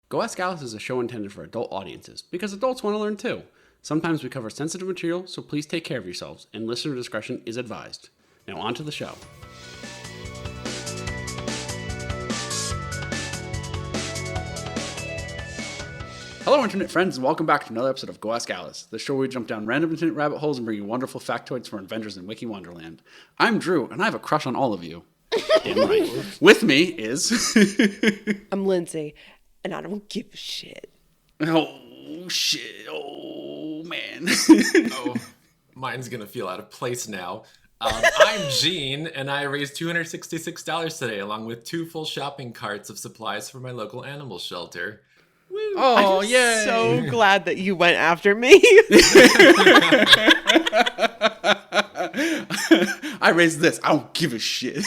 Go Ask Alice is a show intended for adult audiences, because adults want to learn too. Sometimes we cover sensitive material, so please take care of yourselves, and listener discretion is advised. Now on to the show. Hello, Internet friends, and welcome back to another episode of Go Ask Alice, the show where we jump down random internet rabbit holes and bring you wonderful factoids for inventors in Wiki Wonderland. I'm Drew, and I have a crush on all of you. Damn right. With me is... I'm Lindsay, and I don't give a shit. Oh, shit. Oh, man. Oh, mine's gonna feel out of place now. I'm Gene, and I raised $266 today, along with 2 full shopping carts of supplies for my local animal shelter. Woo. Oh, I'm yay. so glad that you went after me. I raised this. I don't give a shit.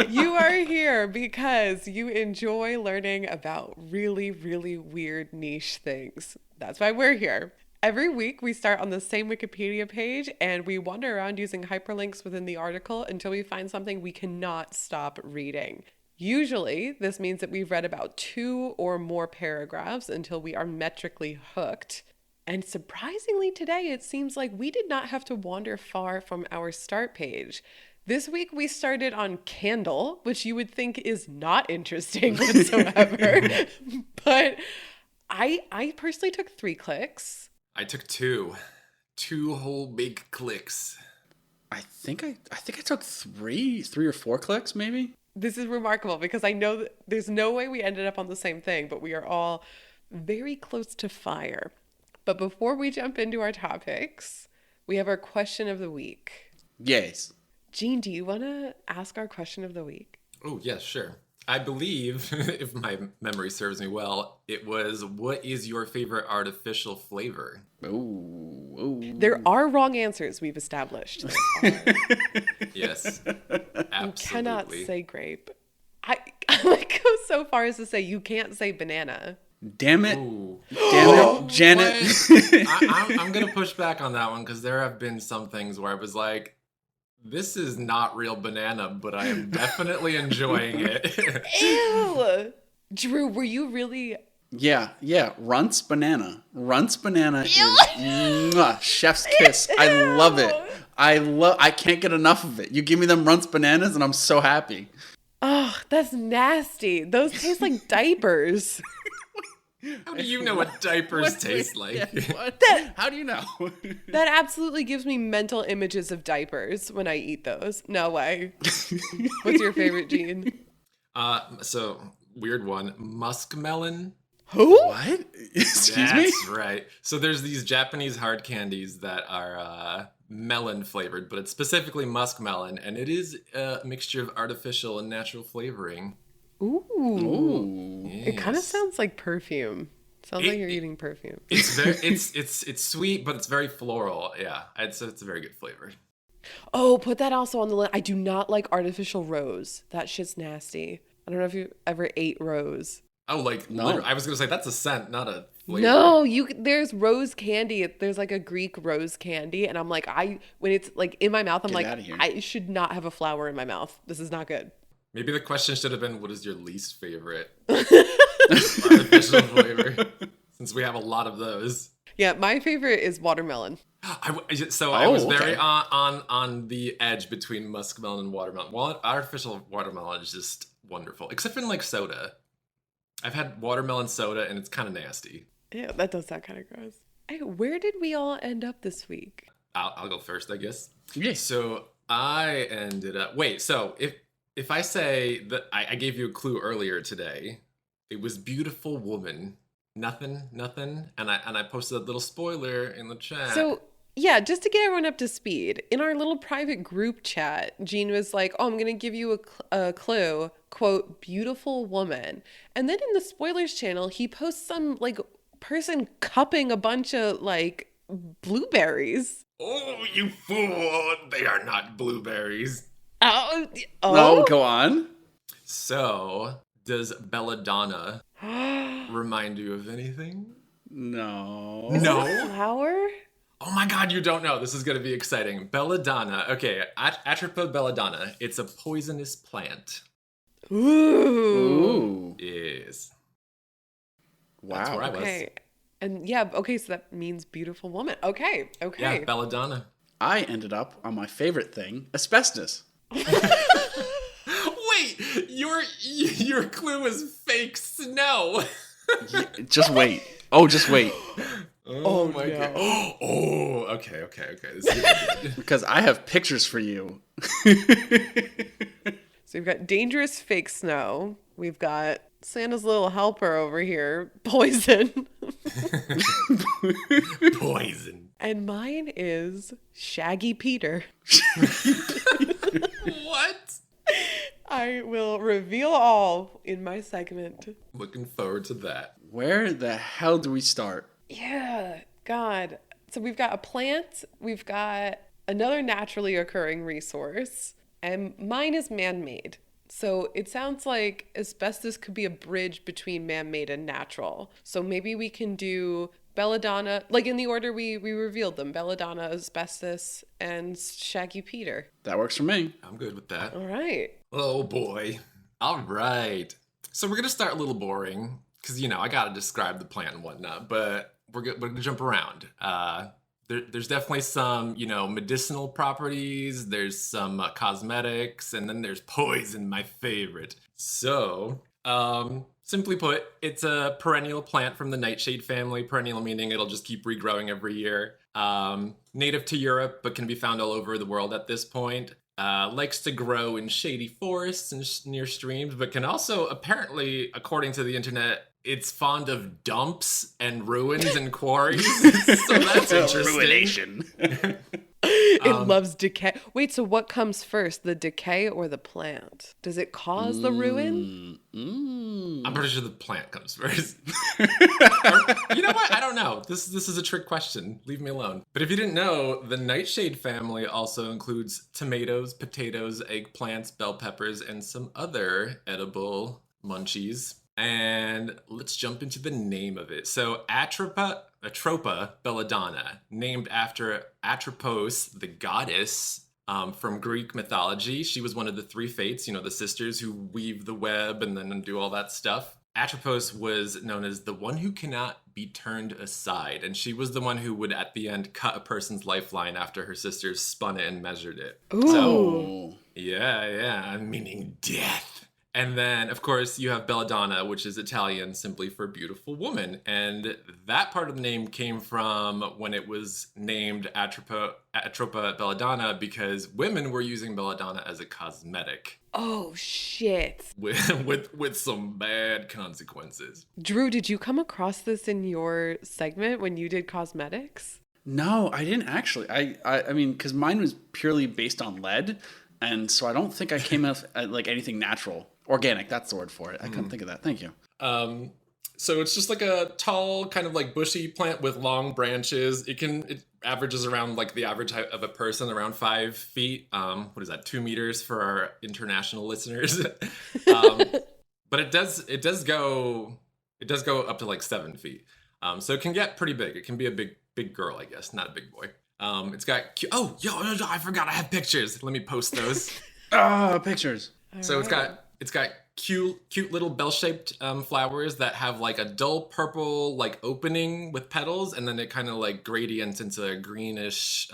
You are here because you enjoy learning about really, really weird niche things. That's why we're here. Every week, we start on the same Wikipedia page and we wander around using hyperlinks within the article until we find something we cannot stop reading. Usually, this means that we've read about 2 or more paragraphs until we are metrically hooked. And surprisingly today, it seems like we did not have to wander far from our start page. This week, we started on Candle, which you would think is not interesting whatsoever. But I personally took 3 clicks. I took 2 whole big clicks. I think I took 3 or 4 clicks, maybe. This is remarkable because I know that there's no way we ended up on the same thing, but we are all very close to fire. But before we jump into our topics, we have our question of the week. Yes. Gene, do you want to ask our question of the week? Oh, yes, sure. I believe, if my memory serves me well, it was, what is your favorite artificial flavor? Ooh. There are wrong answers we've established. Yes, absolutely. You cannot say grape. I would go so far as to say you can't say banana. Damn it. Ooh. Damn it, Janet. I'm going to push back on that one because there have been some things where I was like, this is not real banana, but I am definitely enjoying it. Ew! Drew, were you really... Yeah. Runts banana. Runts banana is mwah, chef's kiss. I love it. I can't get enough of it. You give me them Runts bananas and I'm so happy. Oh, that's nasty. Those taste like diapers. How do you know what diapers taste like? Yeah, what? How do you know? That absolutely gives me mental images of diapers when I eat those. No way. What's your favorite, Gene? So, weird one. Muskmelon. Who? What? Excuse me? That's right. So there's these Japanese hard candies that are melon flavored, but it's specifically muskmelon, and it is a mixture of artificial and natural flavoring. Ooh. Yes. It kind of sounds like perfume. Sounds like you're eating perfume. It's very, it's sweet, but it's very floral. Yeah, it's a very good flavor. Oh, put that also on the list. I do not like artificial rose. That shit's nasty. I don't know if you ever ate rose. Oh, like No. I was gonna say that's a scent, not a flavor. No, there's rose candy. There's like a Greek rose candy, and I'm like, when it's like in my mouth, I'm Get like, outta here. I should not have a flower in my mouth. This is not good. Maybe the question should have been, what is your least favorite artificial flavor? Since we have a lot of those. Yeah, my favorite is watermelon. I was very okay. on the edge between muskmelon and watermelon. Artificial watermelon is just wonderful, except for in like soda. I've had watermelon soda and it's kind of nasty. Yeah, that does sound kind of gross. Hey, where did we all end up this week? I'll go first, I guess. Yeah. So I ended up. Wait, so if I say that I gave you a clue earlier today, it was beautiful woman. Nothing, and I posted a little spoiler in the chat. So, yeah, just to get everyone up to speed, in our little private group chat, Gene was like, oh, I'm going to give you a clue, quote, beautiful woman. And then in the spoilers channel, he posts some, like, person cupping a bunch of, like, blueberries. Oh, you fool! They are not blueberries. Oh. No, go on. So, does Belladonna remind you of anything? No. No? Flower? Oh my god, you don't know. This is going to be exciting. Belladonna. Okay, Attribution belladonna. It's a poisonous plant. Ooh. Ooh. Yes. That's where I was. Okay. And yeah, okay, so that means beautiful woman. Okay. Yeah, Belladonna. I ended up on my favorite thing, asbestos. Wait, your clue is fake snow. Just wait. Oh, just wait. Oh my god. Oh, okay. This is good. Because I have pictures for you. So we've got dangerous fake snow. We've got Santa's little helper over here, poison. Poison. And mine is Shaggy Peter. What? I will reveal all in my segment. Looking forward to that. Where the hell do we start? Yeah, God. So we've got a plant, we've got another naturally occurring resource, and mine is man-made. So it sounds like asbestos could be a bridge between man-made and natural. So maybe we can do Belladonna, like in the order we revealed them, Belladonna, asbestos, and Shaggy Peter. That works for me. I'm good with that. All right. Oh boy. All right. So we're going to start a little boring because, I got to describe the plant and whatnot, but we're going to jump around. There's definitely some, medicinal properties. There's some cosmetics, and then there's poison, my favorite. So, simply put, it's a perennial plant from the nightshade family. Perennial meaning it'll just keep regrowing every year. Native to Europe, but can be found all over the world at this point. Likes to grow in shady forests and near streams, but can also, apparently, according to the internet, it's fond of dumps and ruins and quarries. So that's interesting. Ruination. It loves decay. Wait, so what comes first, the decay or the plant? Does it cause the ruin? I'm pretty sure the plant comes first. You know what? I don't know. This is a trick question. Leave me alone. But if you didn't know, the nightshade family also includes tomatoes, potatoes, eggplants, bell peppers, and some other edible munchies. And let's jump into the name of it. So Atropa belladonna, named after Atropos, the goddess from Greek mythology. She was one of the three fates, the sisters who weave the web and then do all that stuff. Atropos was known as the one who cannot be turned aside. And she was the one who would, at the end, cut a person's lifeline after her sisters spun it and measured it. Ooh. So, yeah, meaning death. And then, of course, you have Belladonna, which is Italian simply for beautiful woman. And that part of the name came from when it was named Atropa belladonna because women were using belladonna as a cosmetic. Oh, shit. With some bad consequences. Drew, did you come across this in your segment when you did cosmetics? no, I didn't actually. I mean, because mine was purely based on lead. And so I don't think I came up like anything natural. Organic, that's the word for it. I couldn't think of that. Thank you. So it's just like a tall, kind of like bushy plant with long branches. It averages around like the average height of a person, around 5 feet. What is that? 2 meters for our international listeners. But it does go up to like 7 feet. So it can get pretty big. It can be a big girl, I guess, not a big boy. It's got I forgot I have pictures. Let me post those. Pictures. So it's got cute little bell-shaped flowers that have like a dull purple like opening with petals, and then it kind of like gradients into a greenish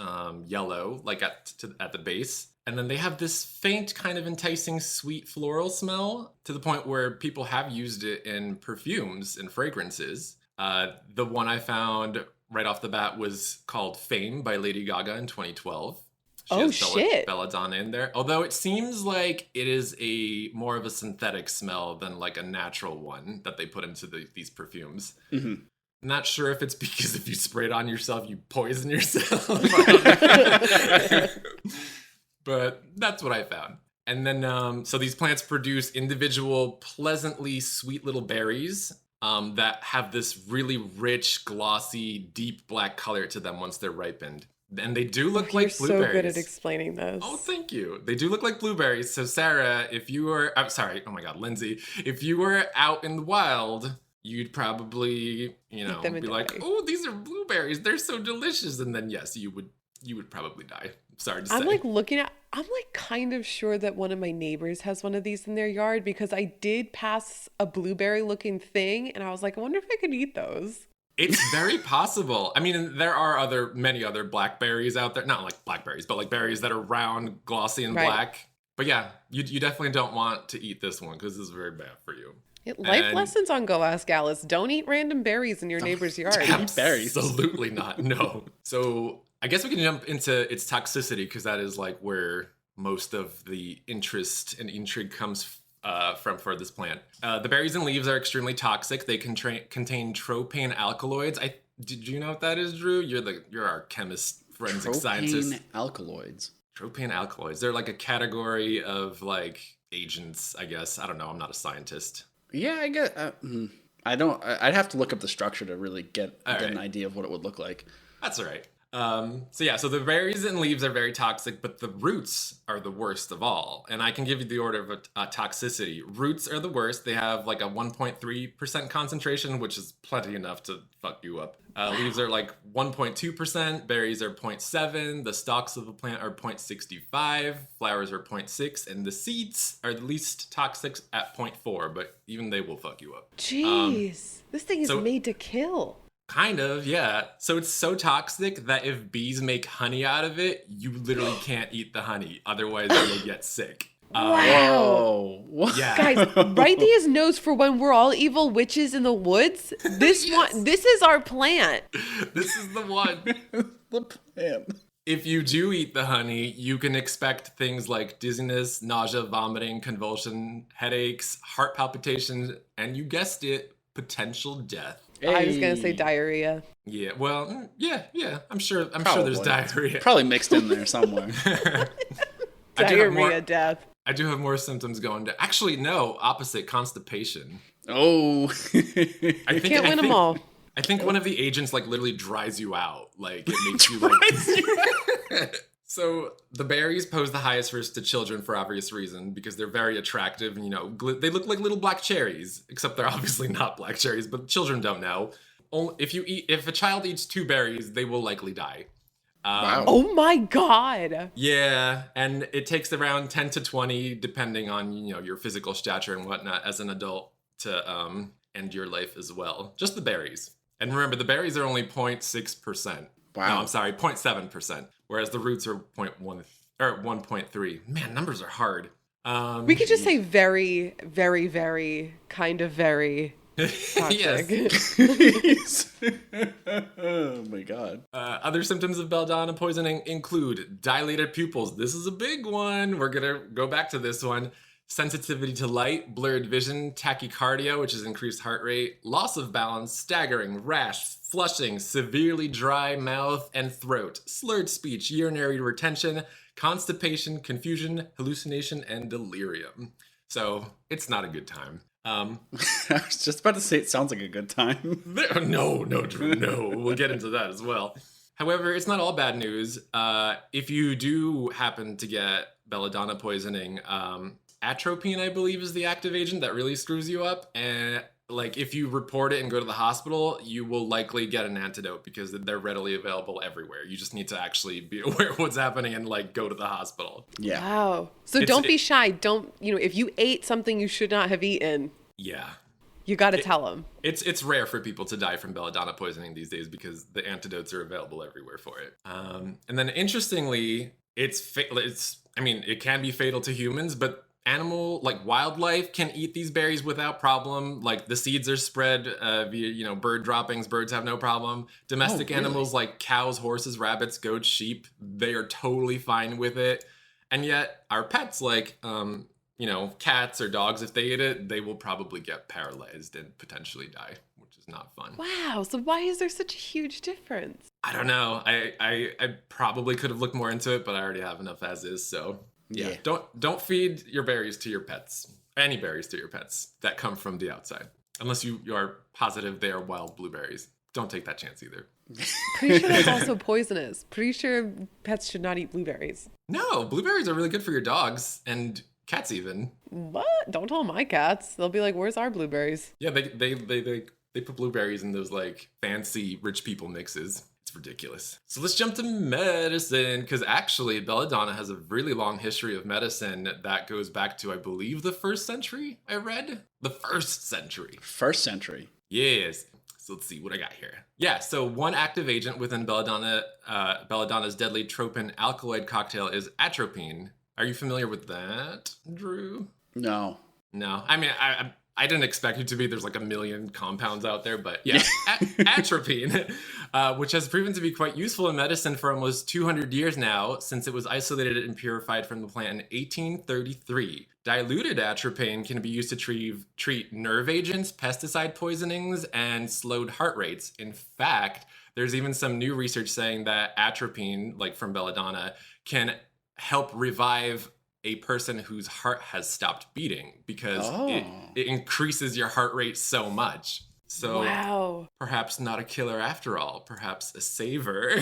yellow like at the base. And then they have this faint kind of enticing sweet floral smell to the point where people have used it in perfumes and fragrances. The one I found right off the bat was called Fame by Lady Gaga in 2012. She has Belladonna in there. Although it seems like it is more of a synthetic smell than like a natural one that they put into these perfumes. Mm-hmm. Not sure if it's because if you spray it on yourself, you poison yourself. But that's what I found. And then, so these plants produce individual, pleasantly sweet little berries that have this really rich, glossy, deep black color to them once they're ripened. And they do look like blueberries. You're so good at explaining this. Oh, thank you. They do look like blueberries. So Sarah, Lindsay, if you were out in the wild, you'd probably, be like, oh, these are blueberries. They're so delicious. And then, yes, you would you would probably die. Sorry to I'm say. like I'm like kind of sure that one of my neighbors has one of these in their yard because I did pass a blueberry looking thing and I was like, I wonder if I could eat those. It's very possible. I mean, there are many other blackberries out there. Not like blackberries, but like berries that are round, glossy, and Right. black. But yeah, you definitely don't want to eat this one because this is very bad for you. Life lessons on Go Ask Alice. Don't eat random berries in your neighbor's yard. Eat berries. Absolutely not. No. So I guess we can jump into its toxicity because that is like where most of the interest and intrigue comes from for this plant. The berries and leaves are extremely toxic. They contain tropane alkaloids. Did you know what that is, Drew? You're our chemist, forensic scientist. Propane alkaloids. Tropane alkaloids. They're like a category of like agents, I guess. I don't know. I'm not a scientist. Yeah, I get. I don't. I'd have to look up the structure to really get All an right. idea of what it would look like. That's all right. So the berries and leaves are very toxic, but the roots are the worst of all. And I can give you the order of toxicity. Roots are the worst. They have like a 1.3% concentration, which is plenty enough to fuck you up. Leaves are like 1.2%. Berries are 0.7. The stalks of the plant are 0.65. Flowers are 0.6. And the seeds are the least toxic at 0.4, but even they will fuck you up. Jeez. This thing is so- made to kill. Kind of, yeah. So it's so toxic that if bees make honey out of it, you literally can't eat the honey. Otherwise, you'll get sick. Wow. Whoa! What? Yeah. Guys, write these notes for when we're all evil witches in the woods. This Yes. this is our plant. This is the one. The plant. If you do eat the honey, you can expect things like dizziness, nausea, vomiting, convulsion, headaches, heart palpitations, and you guessed it, potential death. I was gonna Hey. say diarrhea. Yeah, well, yeah. I'm sure there's Probably. diarrhea. Probably mixed in there somewhere. I do have more- Diarrhea death. I do have more symptoms going to. Actually, no, opposite, constipation. Oh. I Can't win them all. I think one of the agents like literally dries you out. Like it makes you like. So the berries pose the highest risk to children for obvious reason because they're very attractive and they look like little black cherries, except they're obviously not black cherries. But children don't know. If a child eats 2 berries, they will likely die. Wow. Oh my god. Yeah, and it takes around 10 to 20, depending on your physical stature and whatnot, as an adult to end your life as well. Just the berries. And remember, the berries are only 0.6%. Wow. No, I'm sorry, 0.7%. Whereas the roots are 0.1 or 1.3. Man, numbers are hard. We could just say very, very, very, kind of very toxic. Yes. Oh my god. Other symptoms of belladonna poisoning include dilated pupils. This is a big one. We're going to go back to this one. Sensitivity to light, blurred vision, tachycardia, which is increased heart rate, loss of balance, staggering, rash, flushing, severely dry mouth and throat, slurred speech, urinary retention, constipation, confusion, hallucination, and delirium. So it's not a good time. I was just about to say it sounds like a good time. No, Drew, no. We'll get into that as well. However, it's not all bad news. If you do happen to get belladonna poisoning, atropine, I believe, is the active agent that really screws you up. And like if you report it and go to the hospital, you will likely get an antidote because they're readily available everywhere. You just need to actually be aware of what's happening and like go to the hospital. Yeah. Wow. So don't be shy. Don't, if you ate something you should not have eaten, Yeah. you got to tell them. It's rare for people to die from belladonna poisoning these days because the antidotes are available everywhere for it. And then interestingly, it can be fatal to humans, but wildlife can eat these berries without problem. Like the seeds are spread via bird droppings. Birds have no problem. Domestic really? animals like cows, horses, rabbits, goats, sheep, they are totally fine with it. And yet our pets like cats or dogs, if they eat it, they will probably get paralyzed and potentially die, which is not fun. Wow. So why is there such a huge difference? I don't know. I probably could have looked more into it, but I already have enough as is. So yeah. Don't feed your berries to your pets. Any berries to your pets that come from the outside, unless you are positive they are wild blueberries. Don't take that chance either. Pretty sure that's also poisonous. Pretty sure pets should not eat blueberries. No, blueberries are really good for your dogs and cats even. What? Don't tell my cats. They'll be like, "Where's our blueberries?" Yeah, they put blueberries in those like fancy rich people mixes. It's ridiculous. So let's jump to medicine, because actually Belladonna has a really long history of medicine that goes back to, I believe, the 1st century. I read the 1st century. 1st century. Yes. So let's see what I got here. Yeah, so one active agent within Belladonna's deadly tropin alkaloid cocktail is atropine. Are you familiar with that, Drew? No. No. I mean, I didn't expect it to be. There's like a million compounds out there, but yeah, atropine, which has proven to be quite useful in medicine for almost 200 years now, since it was isolated and purified from the plant in 1833. Diluted atropine can be used to treat nerve agents, pesticide poisonings, and slowed heart rates. In fact, there's even some new research saying that atropine, like from Belladonna, can help revive a person whose heart has stopped beating because it increases your heart rate so much. So wow. Perhaps not a killer after all, perhaps a saver.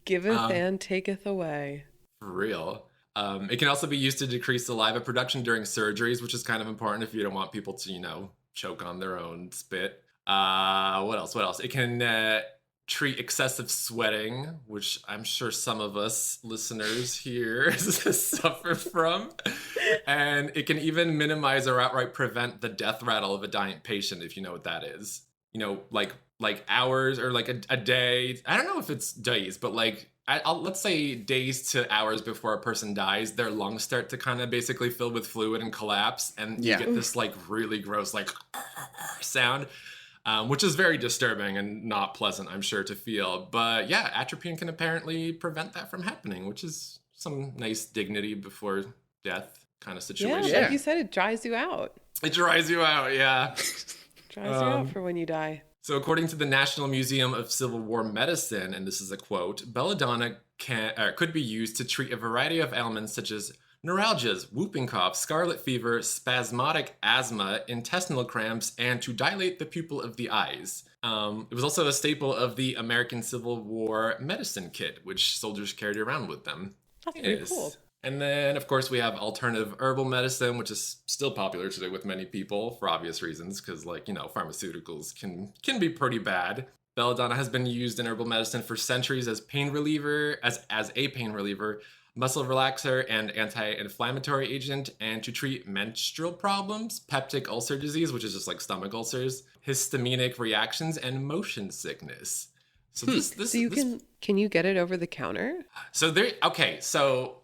Giveth and taketh away. For real. It can also be used to decrease saliva production during surgeries, which is kind of important if you don't want people to, choke on their own spit. What else? It can treat excessive sweating, which I'm sure some of us listeners here suffer from. And it can even minimize or outright prevent the death rattle of a dying patient, if you know what that is. Like hours or like a day. I don't know if it's days, but let's say days to hours before a person dies, their lungs start to kind of basically fill with fluid and collapse. And you get this really gross sound. Which is very disturbing and not pleasant, I'm sure, to feel. But yeah, atropine can apparently prevent that from happening, which is some nice dignity before death kind of situation. Yeah, like you said, it dries you out. It dries you out, yeah. Dries you out for when you die. So according to the National Museum of Civil War Medicine, and this is a quote, belladonna could be used to treat a variety of ailments such as neuralgias, whooping cough, scarlet fever, spasmodic asthma, intestinal cramps, and to dilate the pupil of the eyes. It was also a staple of the American Civil War medicine kit, which soldiers carried around with them. That's pretty cool. And then, of course, we have alternative herbal medicine, which is still popular today with many people for obvious reasons, because, pharmaceuticals can be pretty bad. Belladonna has been used in herbal medicine for centuries as pain reliever, as a pain reliever, muscle relaxer, and anti-inflammatory agent, and to treat menstrual problems, peptic ulcer disease, which is just like stomach ulcers, histaminic reactions, and motion sickness. So can you get it over the counter? So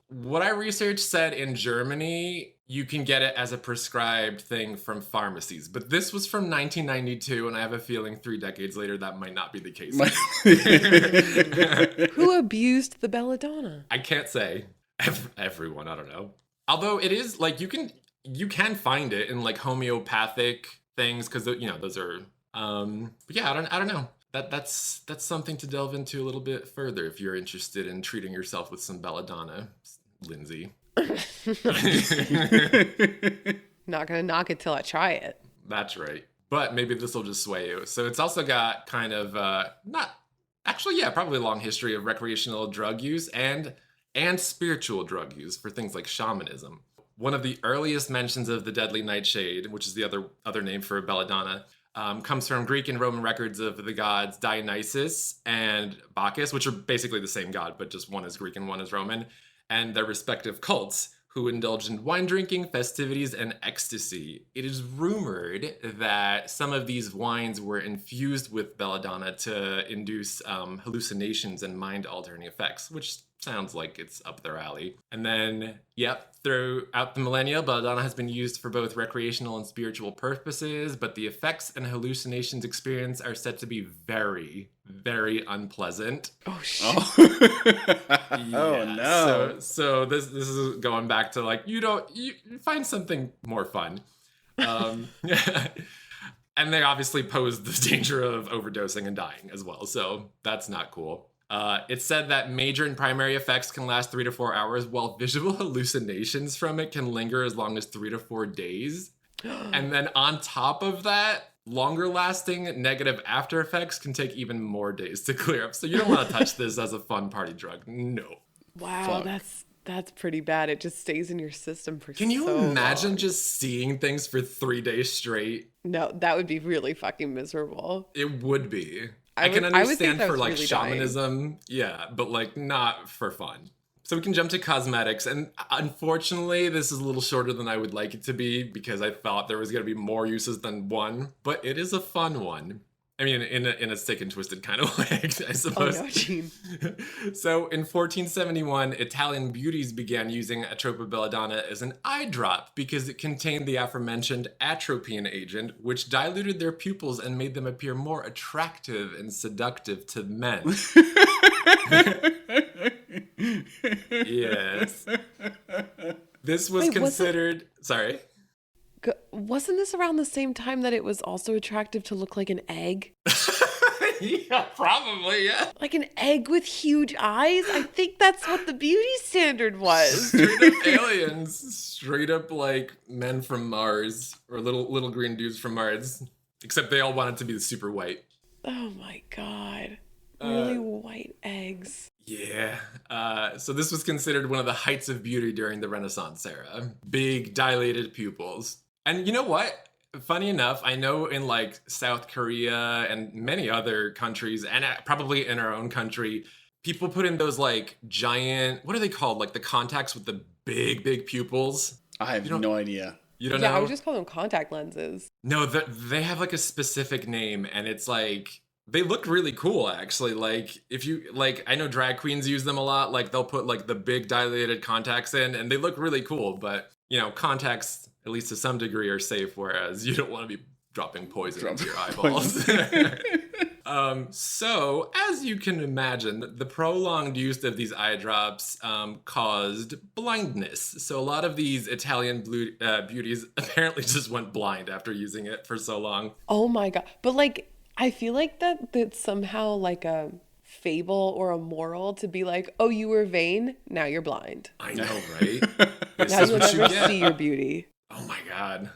what I researched said in Germany, you can get it as a prescribed thing from pharmacies. But this was from 1992, and I have a feeling 3 decades later that might not be the case. Who abused the belladonna? I can't say. Everyone, I don't know. Although it is, you can find it in, homeopathic things, because, those are... but yeah, I don't know. That's something to delve into a little bit further if you're interested in treating yourself with some belladonna, Lindsay. Not gonna knock it till I try it. That's right. But maybe this will just sway you. So it's also got kind of probably a long history of recreational drug use and spiritual drug use for things like shamanism. One of the earliest mentions of the deadly nightshade, which is the other name for belladonna, comes from Greek and Roman records of the gods Dionysus and Bacchus, which are basically the same god, but just one is Greek and one is Roman, and their respective cults, who indulged in wine drinking, festivities, and ecstasy. It is rumored that some of these wines were infused with belladonna to induce hallucinations and mind-altering effects, which sounds like it's up their alley. And then, throughout the millennia, belladonna has been used for both recreational and spiritual purposes, but the effects and hallucinations experienced are said to be very, very unpleasant. Oh, shit. Oh, no. So this is going back to, you find something more fun. And they obviously pose the danger of overdosing and dying as well, so that's not cool. It's said that major and primary effects can last 3 to 4 hours, while visual hallucinations from it can linger as long as 3 to 4 days. And then on top of that, longer lasting negative after effects can take even more days to clear up. So you don't want to touch this as a fun party drug. No. Wow, that's pretty bad. It just stays in your system for so long. Can you imagine just seeing things for 3 days straight? No, that would be really fucking miserable. It would be. I can would think understand that for was like really dying. shamanism, yeah, but like not for fun. So we can jump to cosmetics, and unfortunately, this is a little shorter than I would like it to be because I thought there was going to be more uses than one, but it is a fun one. I mean, in a sick and twisted kind of way, I Oh suppose. no, Gene. So in 1471, Italian beauties began using Atropa belladonna as an eye drop because it contained the aforementioned atropine agent, which diluted their pupils and made them appear more attractive and seductive to men. Yes. This was Wait, was it- considered. Sorry. Wasn't this around the same time that it was also attractive to look like an egg? Yeah, probably, yeah. Like an egg with huge eyes? I think that's what the beauty standard was. Straight up aliens. Straight up like men from Mars or little green dudes from Mars. Except they all wanted to be super white. Oh my god. Really white eggs. Yeah. So this was considered one of the heights of beauty during the Renaissance era. Big dilated pupils. And you know what? Funny enough, I know in like South Korea and many other countries, and probably in our own country, people put in those like giant, what are they called? Like the contacts with the big pupils. I have no idea. You don't Yeah, know? I would just call them contact lenses. No, they have like a specific name, and it's like they look really cool actually. Like if you like, I know drag queens use them a lot. Like they'll put like the big dilated contacts in, and they look really cool. But you know, contacts, at least to some degree, are safe, whereas you don't want to be dropping poison into your eyeballs. So, as you can imagine, the prolonged use of these eye drops caused blindness. So, a lot of these Italian beauties apparently just went blind after using it for so long. Oh my god. But like, I feel like that's somehow like a fable or a moral to be like, oh, you were vain, now you're blind. I know, right? This Now is you'll what you never get. see your beauty. Oh my god.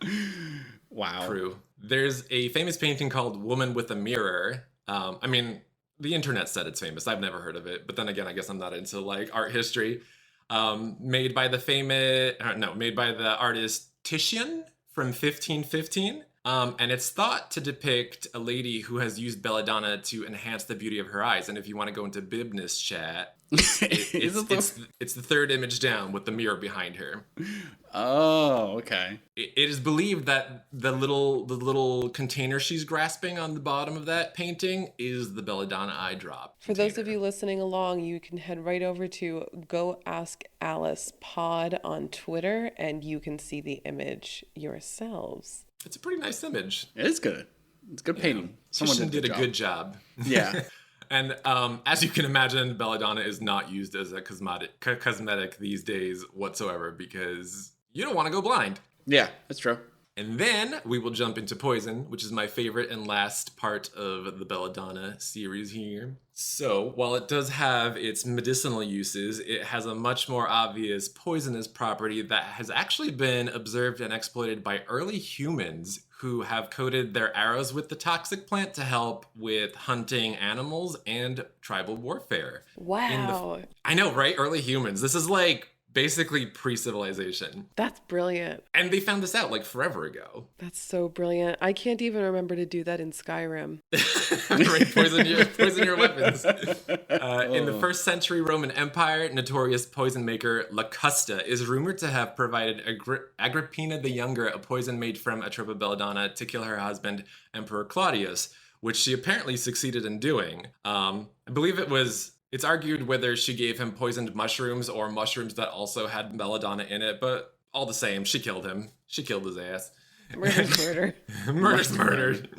Wow. True. There's a famous painting called Woman with a Mirror. I mean, the internet said it's famous. I've never heard of it. But then again, I guess I'm not into like art history. Made by the artist Titian from 1515. And it's thought to depict a lady who has used belladonna to enhance the beauty of her eyes. And if you want to go into Bibness chat, it's the third image down with the mirror behind her. Oh, okay. It is believed that the little container she's grasping on the bottom of that painting is the belladonna eye drop. For those of you listening along, you can head right over to Go Ask Alice Pod on Twitter, and you can see the image yourselves. It's a pretty nice image. It is good. It's a good painting. Someone Titian did a good job. Yeah. And as you can imagine, belladonna is not used as a cosmetic these days whatsoever because you don't want to go blind. Yeah, that's true. And then we will jump into poison, which is my favorite and last part of the belladonna series here. So while it does have its medicinal uses, it has a much more obvious poisonous property that has actually been observed and exploited by early humans who have coated their arrows with the toxic plant to help with hunting animals and tribal warfare. Wow. I know, right? Early humans. This is like basically pre-civilization. That's brilliant. And they found this out like forever ago. That's so brilliant. I can't even remember to do that in Skyrim. Right, poison your weapons. In the 1st century Roman Empire, notorious poison maker Locusta is rumored to have provided Agrippina the Younger a poison made from Atropa belladonna to kill her husband, Emperor Claudius, which she apparently succeeded in doing. I believe it's argued whether she gave him poisoned mushrooms or mushrooms that also had belladonna in it, but all the same, she killed him. She killed his ass. Murder's murder. Murder's murdered.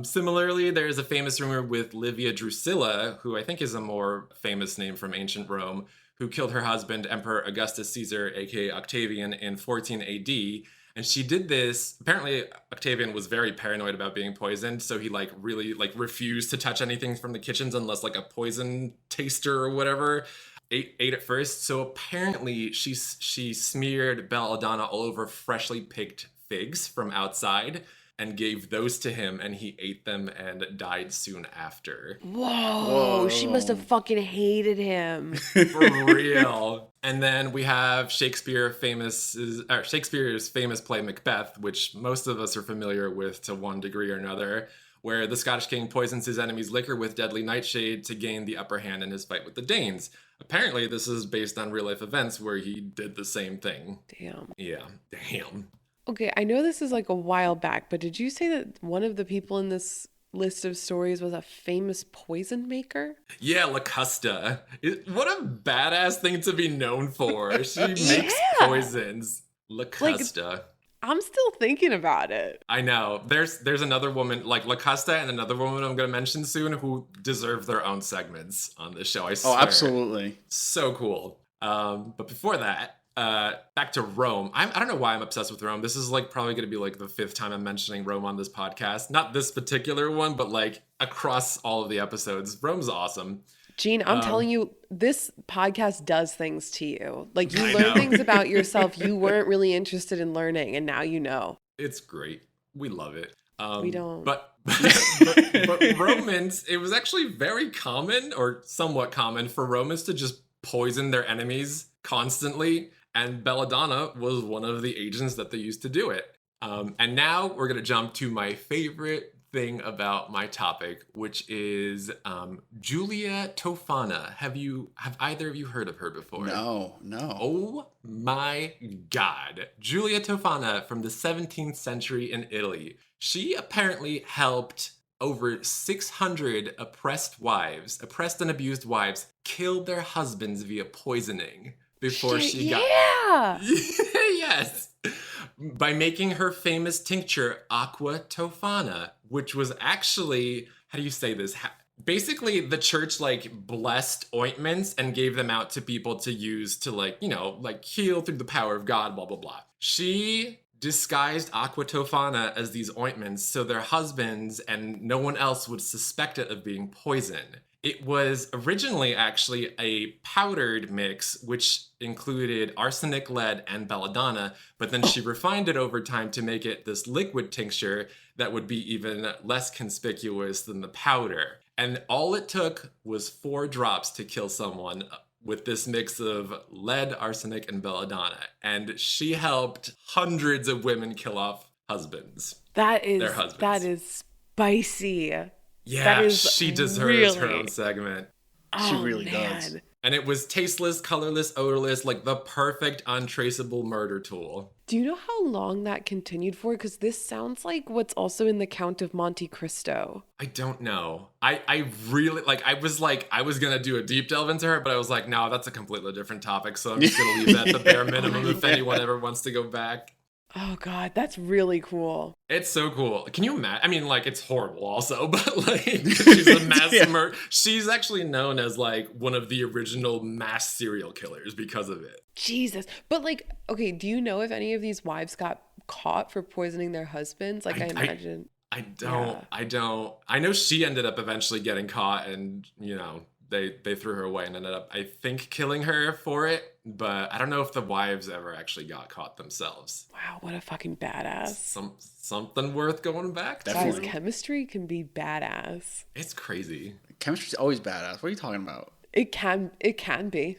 Similarly, there is a famous rumor with Livia Drusilla, who I think is a more famous name from ancient Rome, who killed her husband, Emperor Augustus Caesar, aka Octavian, in 14 AD. And she did this, apparently Octavian was very paranoid about being poisoned, so he really refused to touch anything from the kitchens unless like a poison taster or whatever ate it first. So apparently she smeared belladonna all over freshly picked figs from outside and gave those to him, and he ate them and died soon after. Whoa. She must have fucking hated him. For real. And then we have Shakespeare's famous play Macbeth, which most of us are familiar with to one degree or another, where the Scottish king poisons his enemy's liquor with deadly nightshade to gain the upper hand in his fight with the Danes. Apparently, this is based on real-life events where he did the same thing. Damn. Yeah, damn. Okay, I know this is like a while back, but did you say that one of the people in this list of stories was a famous poison maker? Yeah, Locusta. What a badass thing to be known for. She makes poisons. Locusta. I'm still thinking about it. I know. There's another woman, like Locusta and another woman I'm going to mention soon, who deserve their own segments on this show, I swear. Oh, absolutely. So cool. But before that, back to Rome. I don't know why I'm obsessed with Rome. This is like probably going to be like the 5th time I'm mentioning Rome on this podcast. Not this particular one, but like across all of the episodes. Rome's awesome. Gene, I'm telling you, this podcast does things to you. Like, you learn things about yourself you weren't really interested in learning, and now you know. It's great. We love it. We don't. But Romans, it was actually very common, or somewhat common, for Romans to just poison their enemies constantly. And Belladonna was one of the agents that they used to do it. And now we're going to jump to my favorite thing about my topic, which is Julia Tofana. Have either of you heard of her before? No. Oh my God. Julia Tofana from the 17th century in Italy. She apparently helped over 600 oppressed and abused wives kill their husbands via poisoning before she got... Yes! By making her famous tincture Aqua Tofana, which was actually, how do you say this? Basically, the church like blessed ointments and gave them out to people to use to like heal through the power of God, blah, blah, blah. She disguised Aqua Tofana as these ointments so their husbands and no one else would suspect it of being poison. It was originally actually a powdered mix, which included arsenic, lead, and belladonna, but then she refined it over time to make it this liquid tincture that would be even less conspicuous than the powder. And all it took was 4 drops to kill someone with this mix of lead, arsenic, and belladonna. And she helped hundreds of women kill off husbands. Their husbands. That is spicy. Yeah, she deserves her own segment. She really does. And it was tasteless, colorless, odorless, like the perfect untraceable murder tool. Do you know how long that continued for? Because this sounds like what's also in the Count of Monte Cristo. I don't know. I really, I was going to do a deep delve into her, but I was like, no, that's a completely different topic. So I'm just going to leave that at the bare minimum if anyone ever wants to go back. Oh, God, that's really cool. It's so cool. Can you imagine? I mean, it's horrible also, but she's a mass murderer. She's actually known as one of the original mass serial killers because of it. Jesus. But okay, do you know if any of these wives got caught for poisoning their husbands? I imagine. I don't. I know she ended up eventually getting caught and, they threw her away and ended up, I think, killing her for it. But I don't know if the wives ever actually got caught themselves. Wow, what a fucking badass. Something worth going back to. Guys, chemistry can be badass. It's crazy. Chemistry's always badass. What are you talking about? It can be.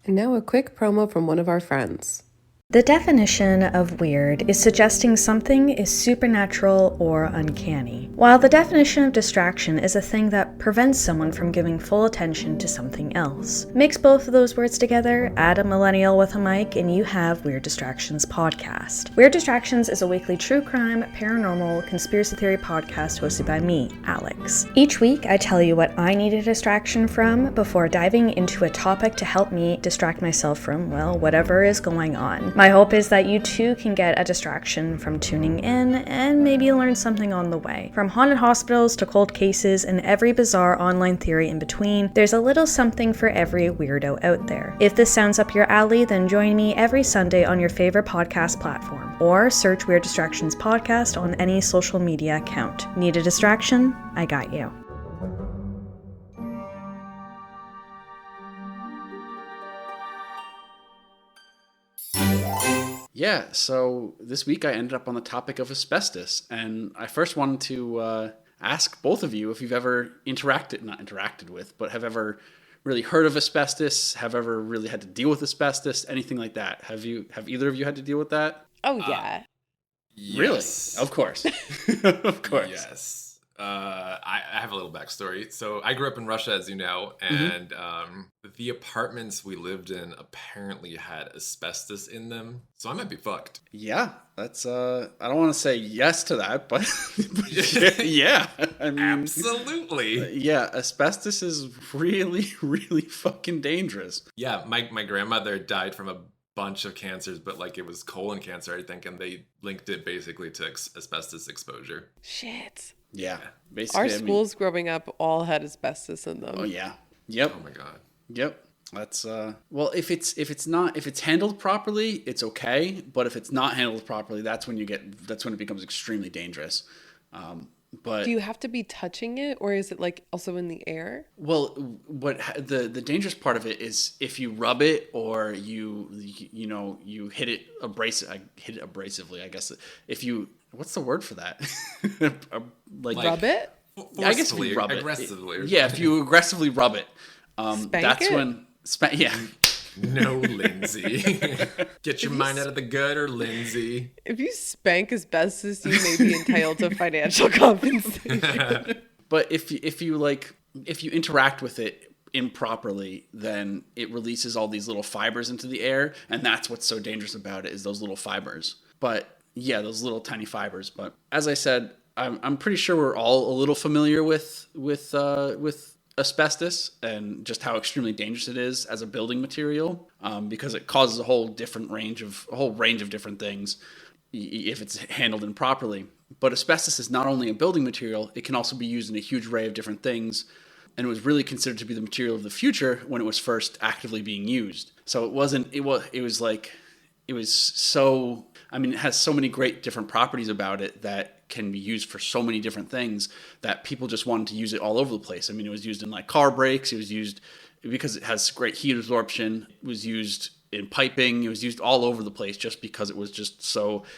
And now a quick promo from one of our friends. The definition of weird is suggesting something is supernatural or uncanny, while the definition of distraction is a thing that prevents someone from giving full attention to something else. Mix both of those words together, add a millennial with a mic, and you have Weird Distractions Podcast. Weird Distractions is a weekly true crime, paranormal, conspiracy theory podcast hosted by me, Alex. Each week, I tell you what I need a distraction from before diving into a topic to help me distract myself from, whatever is going on. My hope is that you too can get a distraction from tuning in and maybe learn something on the way. From haunted hospitals to cold cases and every bizarre online theory in between, there's a little something for every weirdo out there. If this sounds up your alley, then join me every Sunday on your favorite podcast platform, or search Weird Distractions Podcast on any social media account. Need a distraction? I got you. Yeah, so this week I ended up on the topic of asbestos, and I first wanted to ask both of you if you've ever not interacted with, but have ever really heard of asbestos, have ever really had to deal with asbestos, anything like that. Have either of you had to deal with that? Oh, yeah. Yes. Really? Of course. Of course. Yes. I have a little backstory. So I grew up in Russia, as you know, and the apartments we lived in apparently had asbestos in them. So I might be fucked. Yeah, that's I don't want to say yes to that, but yeah. I mean, Absolutely. yeah, asbestos is really, really fucking dangerous. Yeah, my grandmother died from a bunch of cancers, but like it was colon cancer, I think, and they linked it basically to asbestos exposure. Shit. Yeah, basically. Our schools growing up all had asbestos in them. Oh yeah. Yep. Oh my god. Yep. That's well, if it's handled properly, it's okay. But if it's not handled properly, that's when it becomes extremely dangerous. But do you have to be touching it, or is it like also in the air? well, what the dangerous part of it is if you rub it or you hit it abrasively. I guess if you what's the word for that? like Rub it? I guess if you rub aggressively. it. Yeah, if you aggressively rub it, that's it? when. Yeah. No, Lindsay. Get your mind out of the gutter, Lindsay. If you spank asbestos, you may be entitled to financial compensation. But if you interact with it improperly, then it releases all these little fibers into the air, and that's what's so dangerous about it is those little fibers. But yeah, those little tiny fibers. But as I said, I'm pretty sure we're all a little familiar with asbestos and just how extremely dangerous it is as a building material, because it causes a whole range of different things if it's handled improperly. But asbestos is not only a building material; it can also be used in a huge array of different things, and it was really considered to be the material of the future when it was first actively being used. So it wasn't. It was so. I mean, it has so many great different properties about it that can be used for so many different things that people just wanted to use it all over the place. I mean, it was used in like car brakes. It was used because it has great heat absorption. It was used in piping. It was used all over the place just because it was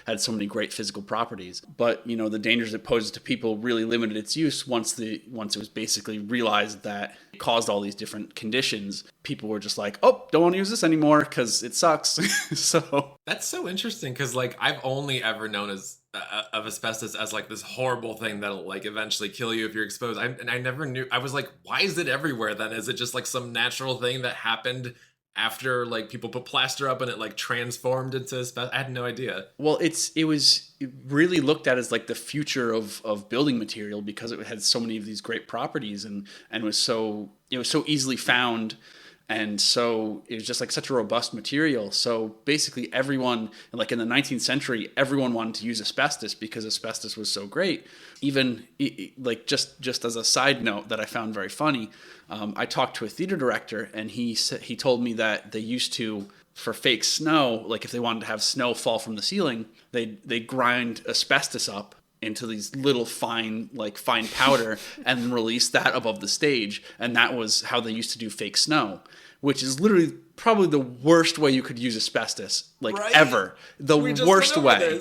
had so many great physical properties. But, the dangers it poses to people really limited its use once it was basically realized that it caused all these different conditions. People were just like, oh, don't want to use this anymore because it sucks. So that's so interesting because like I've only ever known of asbestos as like this horrible thing that'll like eventually kill you if you're exposed. I never knew. I was like, why is it everywhere then? Is it just like some natural thing that happened after like people put plaster up and it like transformed into asbestos? I had no idea. Well, it was really looked at as like the future of building material because it had so many of these great properties and was so easily found. And so it was just like such a robust material. So basically everyone, like in the 19th century, everyone wanted to use asbestos because asbestos was so great. Even like just as a side note that I found very funny, I talked to a theater director and he told me that they used to, for fake snow, like if they wanted to have snow fall from the ceiling, they grind asbestos up into these little fine powder and then release that above the stage. And that was how they used to do fake snow, which is literally probably the worst way you could use asbestos, ever. The worst way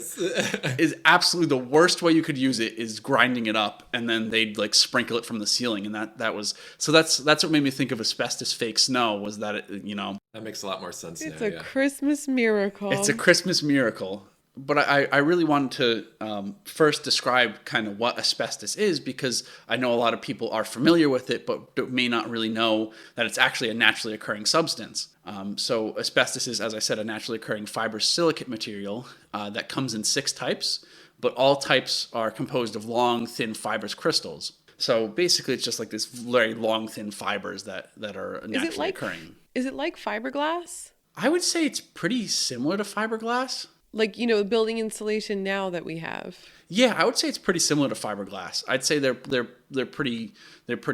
is absolutely the worst way you could use it is grinding it up and then they'd like sprinkle it from the ceiling. And that's what made me think of asbestos fake snow was that that makes a lot more sense. It's now, a Christmas miracle. It's a Christmas miracle. But I really wanted to first describe kind of what asbestos is because I know a lot of people are familiar with it but may not really know that it's actually a naturally occurring substance. So asbestos is, as I said, a naturally occurring fibrous silicate material that comes in 6 types, but all types are composed of long, thin fibrous crystals. So basically it's just like this very long, thin fibers that are naturally occurring. Is it like fiberglass? I would say it's pretty similar to fiberglass. Like, building insulation now that we have. Yeah, I would say it's pretty similar to fiberglass. I'd say they're pretty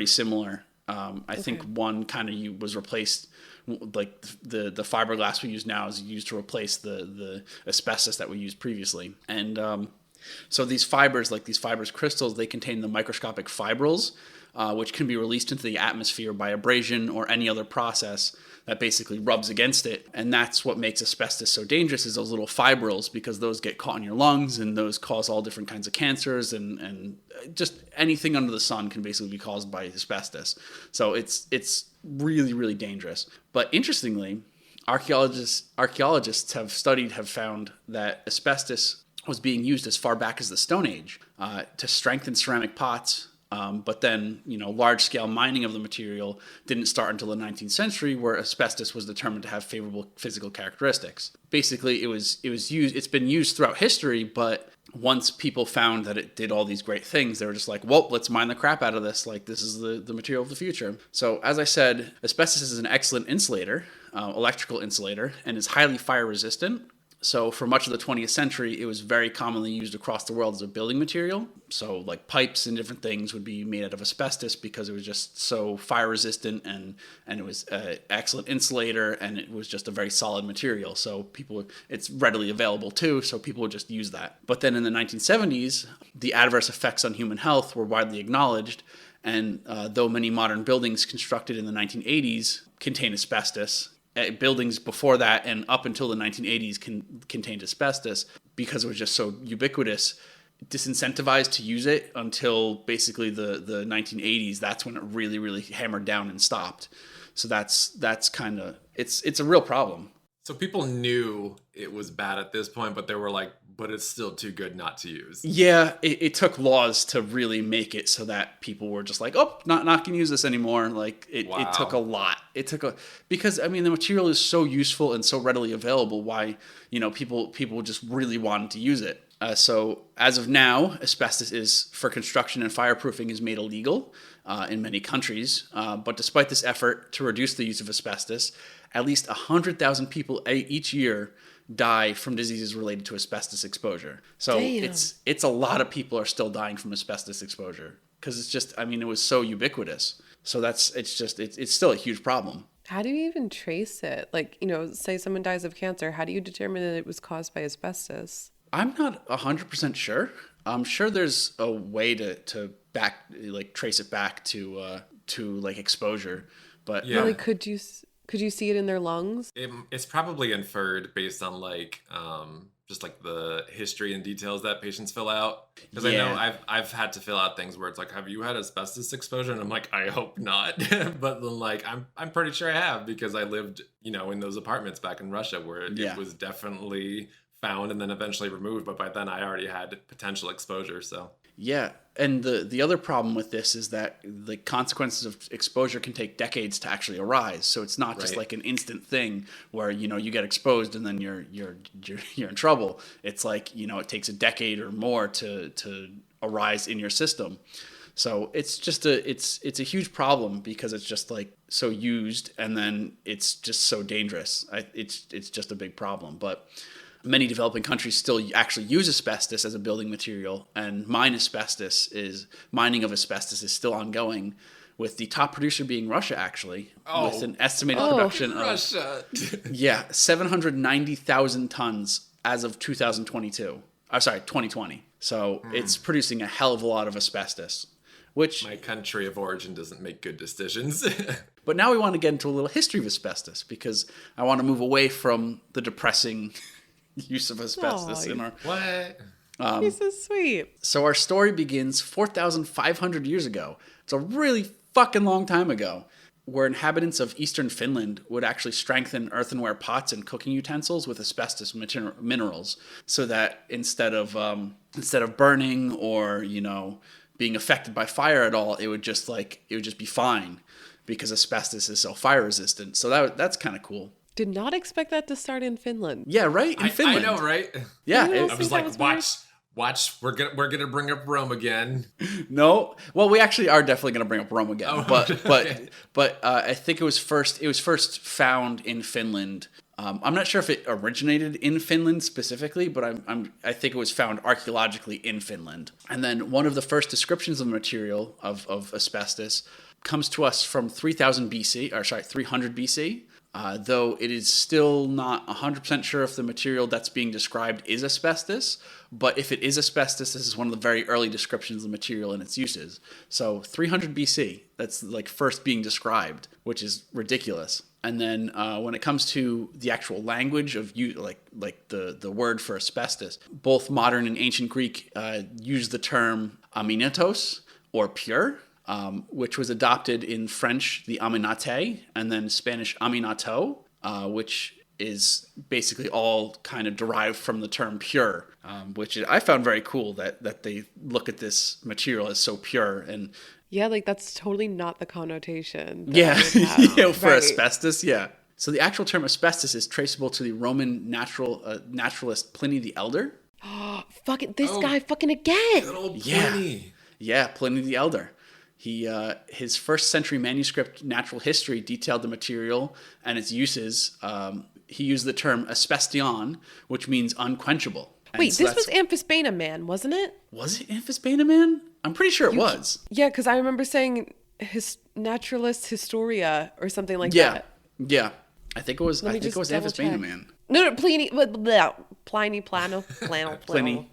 similar. I think one kind of was replaced, like the fiberglass we use now is used to replace the asbestos that we used previously. And so these fibers, like these fibrous crystals, they contain the microscopic fibrils, which can be released into the atmosphere by abrasion or any other process that basically rubs against it. And that's what makes asbestos so dangerous is those little fibrils, because those get caught in your lungs and those cause all different kinds of cancers and just anything under the sun can basically be caused by asbestos. So it's really, really dangerous. But interestingly, archaeologists have found that asbestos was being used as far back as the Stone Age to strengthen ceramic pots. But then, large-scale mining of the material didn't start until the 19th century, where asbestos was determined to have favorable physical characteristics. Basically, it's been used throughout history, but once people found that it did all these great things, they were just like, well, let's mine the crap out of this. Like, this is the material of the future. So, as I said, asbestos is an excellent insulator, electrical insulator, and is highly fire-resistant. So for much of the 20th century, it was very commonly used across the world as a building material. So like pipes and different things would be made out of asbestos because it was just so fire resistant and it was an excellent insulator and it was just a very solid material. So it's readily available too, so people would just use that. But then in the 1970s, the adverse effects on human health were widely acknowledged. And though many modern buildings constructed in the 1980s contain asbestos, buildings before that and up until the 1980s contained asbestos because it was just so ubiquitous, disincentivized to use it until basically the 1980s. That's when it really, really hammered down and stopped. So that's kind of, it's a real problem. So people knew it was bad at this point, but they were like, but it's still too good not to use. Yeah, it took laws to really make it so that people were just like, oh, not going to use this anymore. Like it took a lot. Because I mean, the material is so useful and so readily available. Why, people just really wanted to use it. So as of now, asbestos is for construction and fireproofing is made illegal in many countries. But despite this effort to reduce the use of asbestos, at least 100,000 people each year die from diseases related to asbestos exposure. So Damn. it's a lot of people are still dying from asbestos exposure because it's just, it was so ubiquitous. So it's still a huge problem. How do you even trace it? Like, say someone dies of cancer, how do you determine that it was caused by asbestos? I'm not 100% sure. I'm sure there's a way to trace it back to exposure, but yeah. Really, could you see it in their lungs? It's probably inferred based on just like the history and details that patients fill out. Because I know I've had to fill out things where it's like, have you had asbestos exposure? And I'm like, I hope not. But then I'm pretty sure I have because I lived, in those apartments back in Russia where it was definitely found and then eventually removed. But by then I already had potential exposure. So yeah. And the other problem with this is that the consequences of exposure can take decades to actually arise. So it's not just like an instant thing where, you get exposed and then you're in trouble. It's like, it takes a decade or more to arise in your system. So it's just it's a huge problem because it's just like so used and then it's just so dangerous. It's just a big problem. But many developing countries still actually use asbestos as a building material, and mining of asbestos is still ongoing, with the top producer being Russia, actually, with an estimated production Russia. of 790,000 tons as of 2022. 2020. So it's producing a hell of a lot of asbestos, which my country of origin doesn't make good decisions. But now we want to get into a little history of asbestos because I want to move away from the depressing use of asbestos in our... What? He's so sweet. So our story begins 4,500 years ago. It's a really fucking long time ago, where inhabitants of eastern Finland would actually strengthen earthenware pots and cooking utensils with asbestos minerals, so that instead of burning or being affected by fire at all, it would just be fine because asbestos is so fire resistant. So that's kind of cool. Did not expect that to start in Finland. Yeah, right? In Finland. I know, right? Yeah. I I was like, watch, we're gonna bring up Rome again. No. Well, we actually are definitely gonna bring up Rome again. Okay. But I think it was first found in Finland. I'm not sure if it originated in Finland specifically, but I think it was found archaeologically in Finland. And then one of the first descriptions of the material of asbestos comes to us from 300 BC. Though it is still not 100% sure if the material that's being described is asbestos, but if it is asbestos, this is one of the very early descriptions of the material and its uses. So 300 BC, that's like first being described, which is ridiculous. And then when it comes to the actual language of the word for asbestos, both modern and ancient Greek use the term aminatos, or pure, which was adopted in French, the aminate, and then Spanish aminato, which is basically all kind of derived from the term pure, which I found very cool that they look at this material as so pure. And Yeah, like that's totally not the connotation. that yeah, I would have. yeah, for Right. asbestos, yeah. So the actual term asbestos is traceable to the Roman naturalist Pliny the Elder. Fuck it, this Oh. guy fucking again. Good old Yeah. Pliny. Yeah, Pliny the Elder. His first century manuscript, Natural History, detailed the material and its uses. He used the term asbestion, which means unquenchable. And Wait, so this was that's- Amphisbaena man, wasn't it? was it Amphisbaena man? I'm pretty sure it was. Yeah, because I remember saying naturalist historia or something like Yeah, that. yeah. I think it was. Let I me think it just was double Amphisbaena check. man. No, Pliny, blah, blah, Pliny, Plano, Plano, Pliny.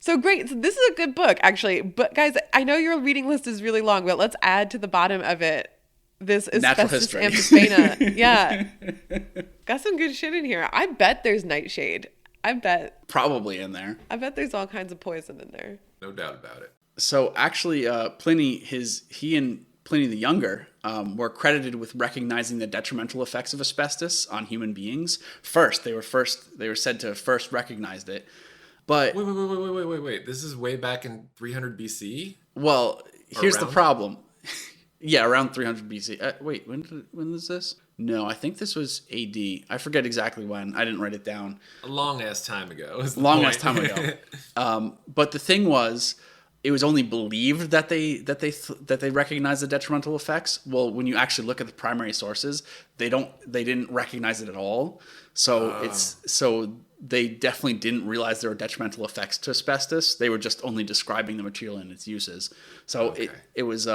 So great. So this is a good book, actually. But guys, I know your reading list is really long, but let's add to the bottom of it this Natural asbestos history. amphisbaena. Yeah. Got some good shit in here. I bet there's nightshade. I bet Probably in there. there's all kinds of poison in there. No doubt about it. So actually, Pliny, he and Pliny the Younger were credited with recognizing the detrimental effects of asbestos on human beings. They were said to have first recognized it. But Wait. This is way back in 300 BC? well, here's the Around? problem. Yeah, around 300 BC. Wait, when was this? No, I think this was AD. I forget exactly when. I didn't write it down. A long ass time ago. is the Long point. ass time ago. But the thing was, it was only believed that they recognized the detrimental effects. Well, when you actually look at the primary sources, they didn't recognize it at all. So they definitely didn't realize there were detrimental effects to asbestos. They were just only describing the material and its uses. So Okay. it was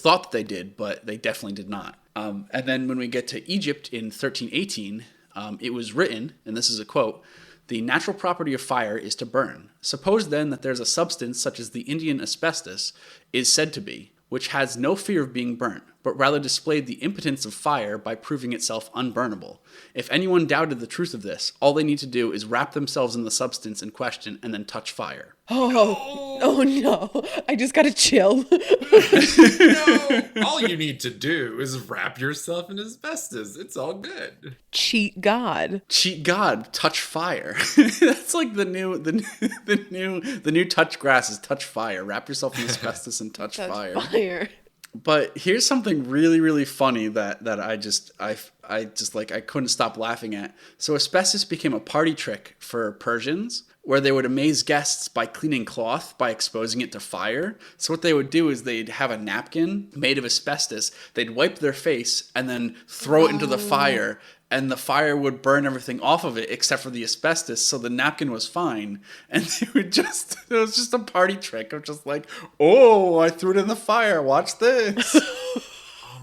thought that they did, but they definitely did not. And then when we get to Egypt in 1318, it was written, and this is a quote: "The natural property of fire is to burn. Suppose then that there's a substance such as the Indian asbestos is said to be, which has no fear of being burnt, but rather displayed the impotence of fire by proving itself unburnable. If anyone doubted the truth of this, all they need to do is wrap themselves in the substance in question and then touch fire." Oh no. I just got a chill. No! All you need to do is wrap yourself in asbestos. It's all good. Cheat God. Cheat God, touch fire. That's like the new touch grass is touch fire. Wrap yourself in asbestos and touch That's fire. fire. But here's something really, really funny that I couldn't stop laughing at. So asbestos became a party trick for Persians, where they would amaze guests by cleaning cloth by exposing it to fire. So what they would do is they'd have a napkin made of asbestos, they'd wipe their face and then throw it into the fire, and the fire would burn everything off of it except for the asbestos, so the napkin was fine. And it was just a party trick of just like, oh, I threw it in the fire, watch this.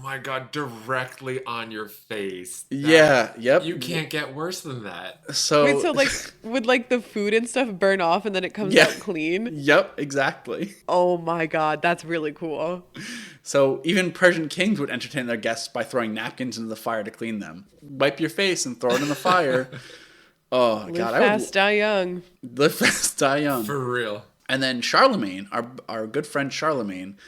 Oh my god, directly on your face. Yeah, yep. You can't get worse than that. So, Wait, so like would like the food and stuff burn off and then it comes Yeah. out clean? Yep, exactly. Oh my god, that's really cool. So even Persian kings would entertain their guests by throwing napkins into the fire to clean them. Wipe your face and throw it in the fire. Oh Live God, fast, die young. live fast, die young. For real. And then Charlemagne, our good friend Charlemagne,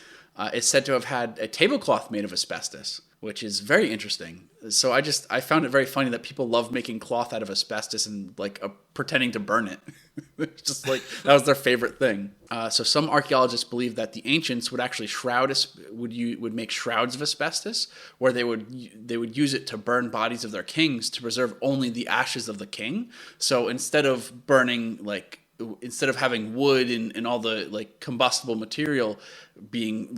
is said to have had a tablecloth made of asbestos, which is very interesting. So I found it very funny that people love making cloth out of asbestos and pretending to burn it. It's just like that was their favorite thing. So some archaeologists believe that the ancients would actually would make shrouds of asbestos, where they would use it to burn bodies of their kings to preserve only the ashes of the king. So instead of having wood and all the combustible material being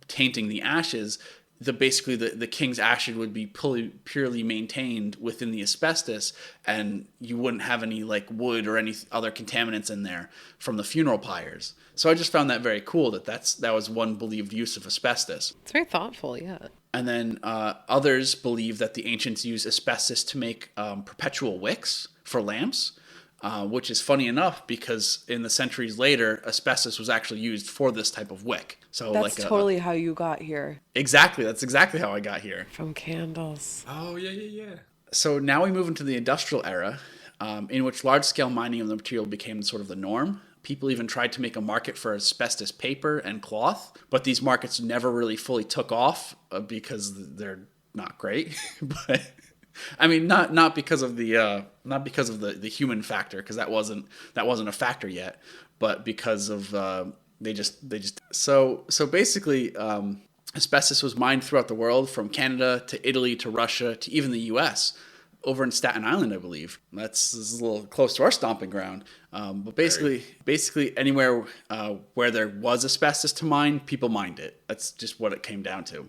tainting the ashes, the king's ashes would be purely maintained within the asbestos, and you wouldn't have any wood or any other contaminants in there from the funeral pyres. So I just found that very cool that was one believed use of asbestos. It's very thoughtful, yeah. And then others believe that the ancients used asbestos to make perpetual wicks for lamps. Which is funny enough because in the centuries later, asbestos was actually used for this type of wick. So That's totally how you got here. exactly, that's exactly how I got here. From candles. Oh, yeah. So now we move into the industrial era, in which large-scale mining of the material became sort of the norm. People even tried to make a market for asbestos paper and cloth, but these markets never really fully took off because not great, but I mean, not because of the human factor, because that wasn't a factor yet, but because of they just so basically asbestos was mined throughout the world, from Canada to Italy to Russia to even the U.S. over in Staten Island, I believe. This is a little close to our stomping ground. But basically anywhere where there was asbestos to mine, people mined it. That's just what it came down to.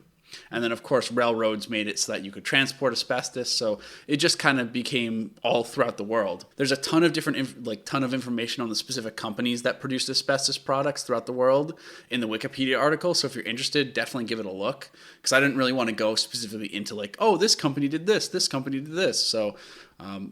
And then, of course, railroads made it so that you could transport asbestos. So it just kind of became all throughout the world. There's a ton of different, ton of information on the specific companies that produced asbestos products throughout the world in the Wikipedia article. So if you're interested, definitely give it a look. Because I didn't really want to go specifically into this company did this company did this. So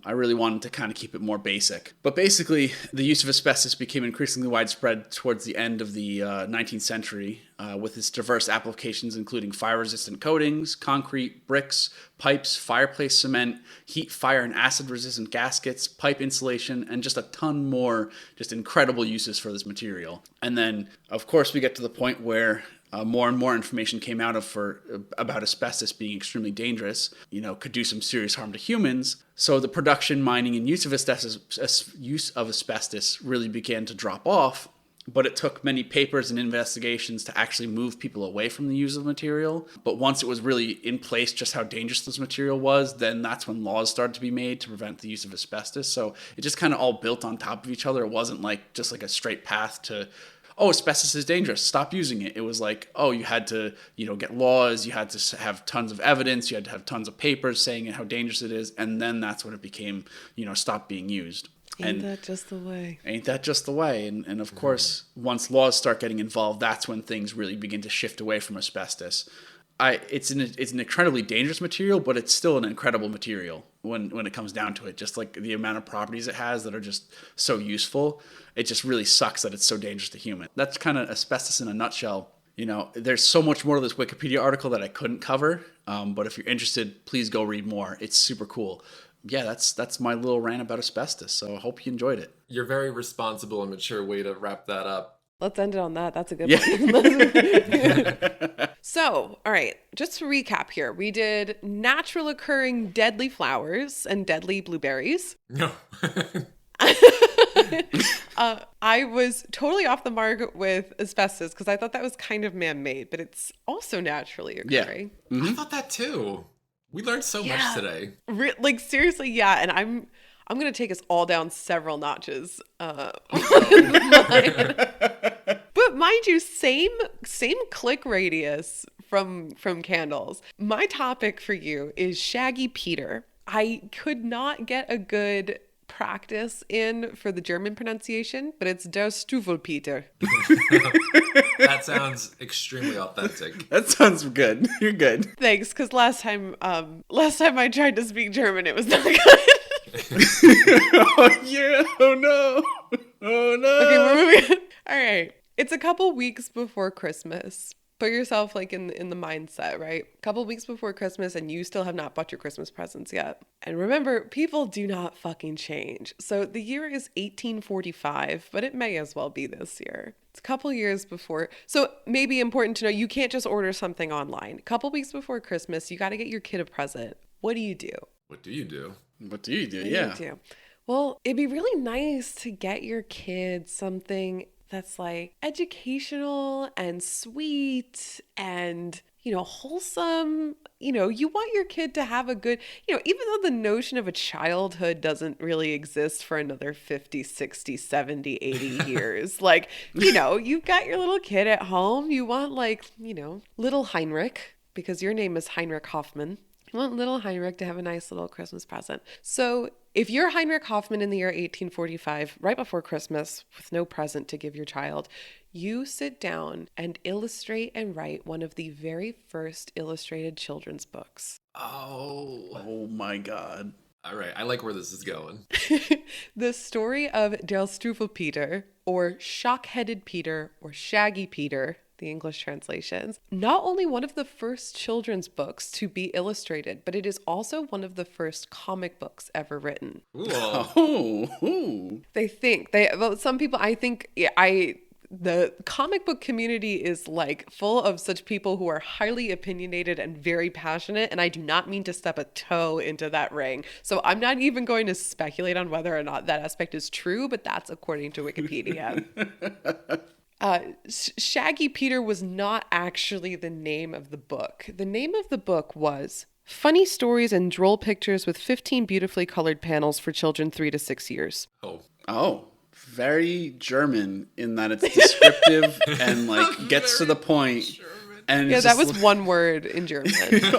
I really wanted to kind of keep it more basic. But basically, the use of asbestos became increasingly widespread towards the end of the 19th century with its diverse applications, including fire-resistant coatings, concrete, bricks, pipes, fireplace cement, heat, fire, and acid-resistant gaskets, pipe insulation, and just a ton more just incredible uses for this material. And then, of course, we get to the point where more and more information came out about asbestos being extremely dangerous, could do some serious harm to humans. So the production, mining, and use of asbestos really began to drop off, but it took many papers and investigations to actually move people away from the use of the material. But once it was really in place just how dangerous this material was, then that's when laws started to be made to prevent the use of asbestos. So it just kind of all built on top of each other. It wasn't just a straight path to, oh, asbestos is dangerous, stop using it. It was you had to, get laws, you had to have tons of evidence, you had to have tons of papers saying how dangerous it is, and then that's when it became, stopped being used. Ain't that just the way? Ain't that just the way? And of course, once laws start getting involved, that's when things really begin to shift away from asbestos. It's an incredibly dangerous material, but it's still an incredible material when it comes down to it. Just like the amount of properties it has that are just so useful, it just really sucks that it's so dangerous to humans. That's kind of asbestos in a nutshell. There's so much more to this Wikipedia article that I couldn't cover, but if you're interested, please go read more. It's super cool. Yeah, that's my little rant about asbestos, so I hope you enjoyed it. Your very responsible and mature way to wrap that up. Let's end it on that. That's a good one. So, all right, just to recap here, we did natural occurring deadly flowers and deadly blueberries. No. I was totally off the mark with asbestos because I thought that was kind of man-made, but it's also naturally occurring. Yeah. Mm-hmm. I thought that too. We learned so much today. Seriously, yeah. And I'm going to take us all down several notches. But mind you, same click radius from candles. My topic for you is Shaggy Peter. I could not get a good practice in for the German pronunciation, but it's Der Stuffelpeter. That sounds extremely authentic. That sounds good. You're good. Thanks, because last time I tried to speak German, it was not good. Oh yeah! Oh no! Oh no! Okay, we're moving. All right, it's a couple weeks before Christmas. Put yourself in the mindset, right? A couple weeks before Christmas, and you still have not bought your Christmas presents yet. And remember, people do not fucking change. So the year is 1845, but it may as well be this year. It's a couple years before. So maybe important to know, you can't just order something online. A couple weeks before Christmas, you got to get your kid a present. What do you do? What do you do? What do you do? What yeah. do you do? Well, it'd be really nice to get your kid something that's educational and sweet and, wholesome. You want your kid to have a good, even though the notion of a childhood doesn't really exist for another 50, 60, 70, 80 years. You've got your little kid at home. You want little Heinrich, because your name is Heinrich Hoffman. You want little Heinrich to have a nice little Christmas present. So if you're Heinrich Hoffman in the year 1845, right before Christmas, with no present to give your child, you sit down and illustrate and write one of the very first illustrated children's books. Oh my God. All right, I like where this is going. The story of Der Stuffelpeter, or Shock-Headed Peter, or Shaggy Peter, the English translations, not only one of the first children's books to be illustrated, but it is also one of the first comic books ever written. Ooh. Oh. Some people, The comic book community is like full of such people who are highly opinionated and very passionate, and I do not mean to step a toe into that ring. So I'm not even going to speculate on whether or not that aspect is true, but that's according to Wikipedia. Shaggy Peter was not actually the name of the book. The name of the book was Funny Stories and Droll Pictures with 15 Beautifully Colored Panels for Children 3 to 6 Years. Oh, very German in that it's descriptive and like gets to the point. And Yeah, it's that just was one word in German.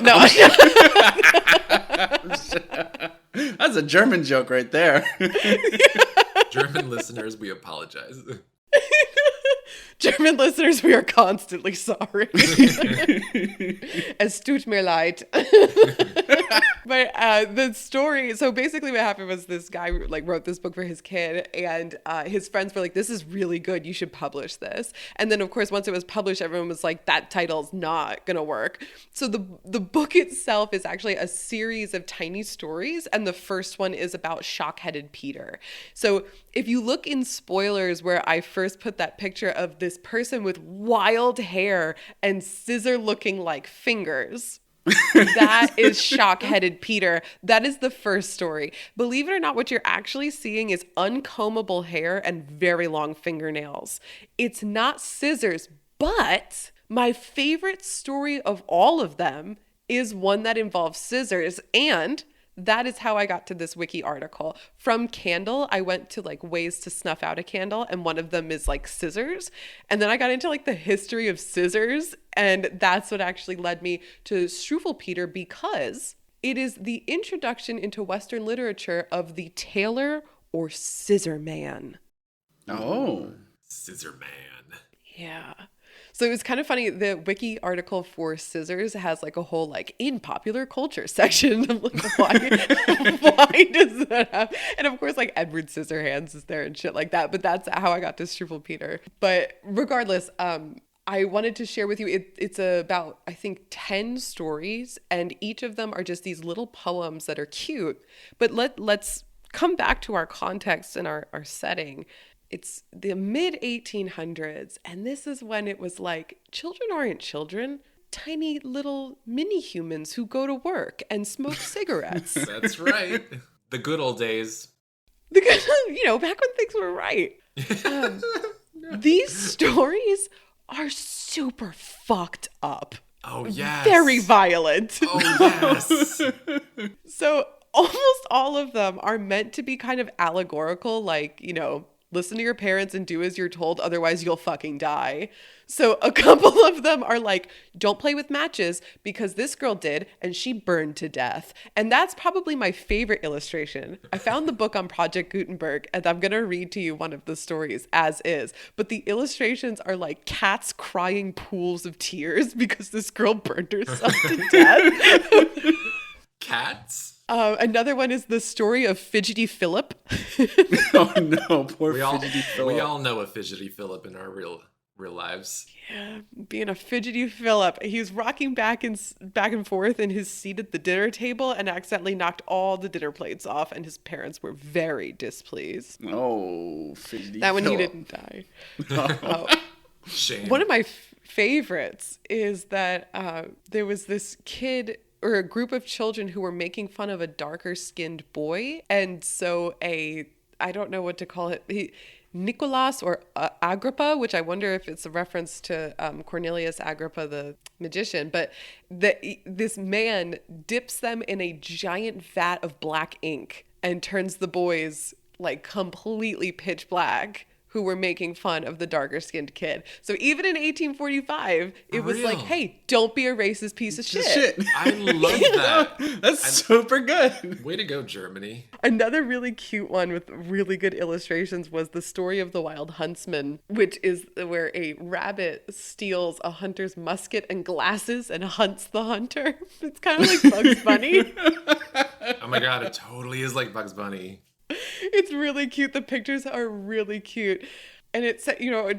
No. That's a German joke right there. German listeners, we apologize. German listeners, we are constantly sorry. Es tut mir leid. But the story, so basically what happened was this guy like wrote this book for his kid, and his friends were like, this is really good, you should publish this. And then of course once it was published, everyone was like, that title's not gonna work. So the book itself is actually a series of tiny stories, and the first one is about Shock-Headed Peter. So if you look in spoilers where I first put that picture of this person with wild hair and scissor looking like fingers, that is Shock-Headed Peter. That is the first story. Believe it or not, what you're actually seeing is uncombable hair and very long fingernails. It's not scissors, but my favorite story of all of them is one that involves scissors, and that is how I got to this wiki article. From Candle, I went to like ways to snuff out a candle, and one of them is like scissors. And then I got into like the history of scissors, and that's what actually led me to Struwwelpeter, because it is the introduction into Western literature of the tailor or scissor man. Oh. Scissor man. Yeah. So it was kind of funny. The wiki article for scissors has like a whole like in popular culture section. I'm like, why does that happen? And of course, like Edward Scissorhands is there and shit like that. But that's how I got to Struwwelpeter. But regardless, I wanted to share with you, it's about, I think, 10 stories, and each of them are just these little poems that are cute. But let's come back to our context and our setting. It's the mid 1800s, and this is when it was like, children aren't children, tiny little mini humans who go to work and smoke cigarettes. That's right. The good old days. Back when things were right. These stories are super fucked up. Oh, yes. Very violent. Oh, yes. So almost all of them are meant to be kind of allegorical, like, listen to your parents and do as you're told, otherwise you'll fucking die. So a couple of them are like, don't play with matches because this girl did and she burned to death. And that's probably my favorite illustration. I found the book on Project Gutenberg, and I'm going to read to you one of the stories as is. But the illustrations are like cats crying pools of tears because this girl burned herself to death. Cats? Another one is the story of Fidgety Philip. Oh no, poor Fidgety Philip. We all know a Fidgety Philip in our real lives. Yeah, being a Fidgety Philip. He was rocking back and forth in his seat at the dinner table and accidentally knocked all the dinner plates off, and his parents were very displeased. Oh, Fidgety that one Philip. He didn't die. Shame. One of my favorites is that there was this kid or a group of children who were making fun of a darker skinned boy. And so I don't know what to call it, Nicholas or Agrippa, which I wonder if it's a reference to Cornelius Agrippa, the magician, but this man dips them in a giant vat of black ink and turns the boys like completely pitch black, who were making fun of the darker skinned kid. So even in 1845, it was like, hey, don't be a racist piece of shit. I love that. That's super good. Way to go, Germany. Another really cute one with really good illustrations was the story of the Wild Huntsman, which is where a rabbit steals a hunter's musket and glasses and hunts the hunter. It's kind of like Bugs Bunny. Oh my God, it totally is like Bugs Bunny. It's really cute. The pictures are really cute. And it's,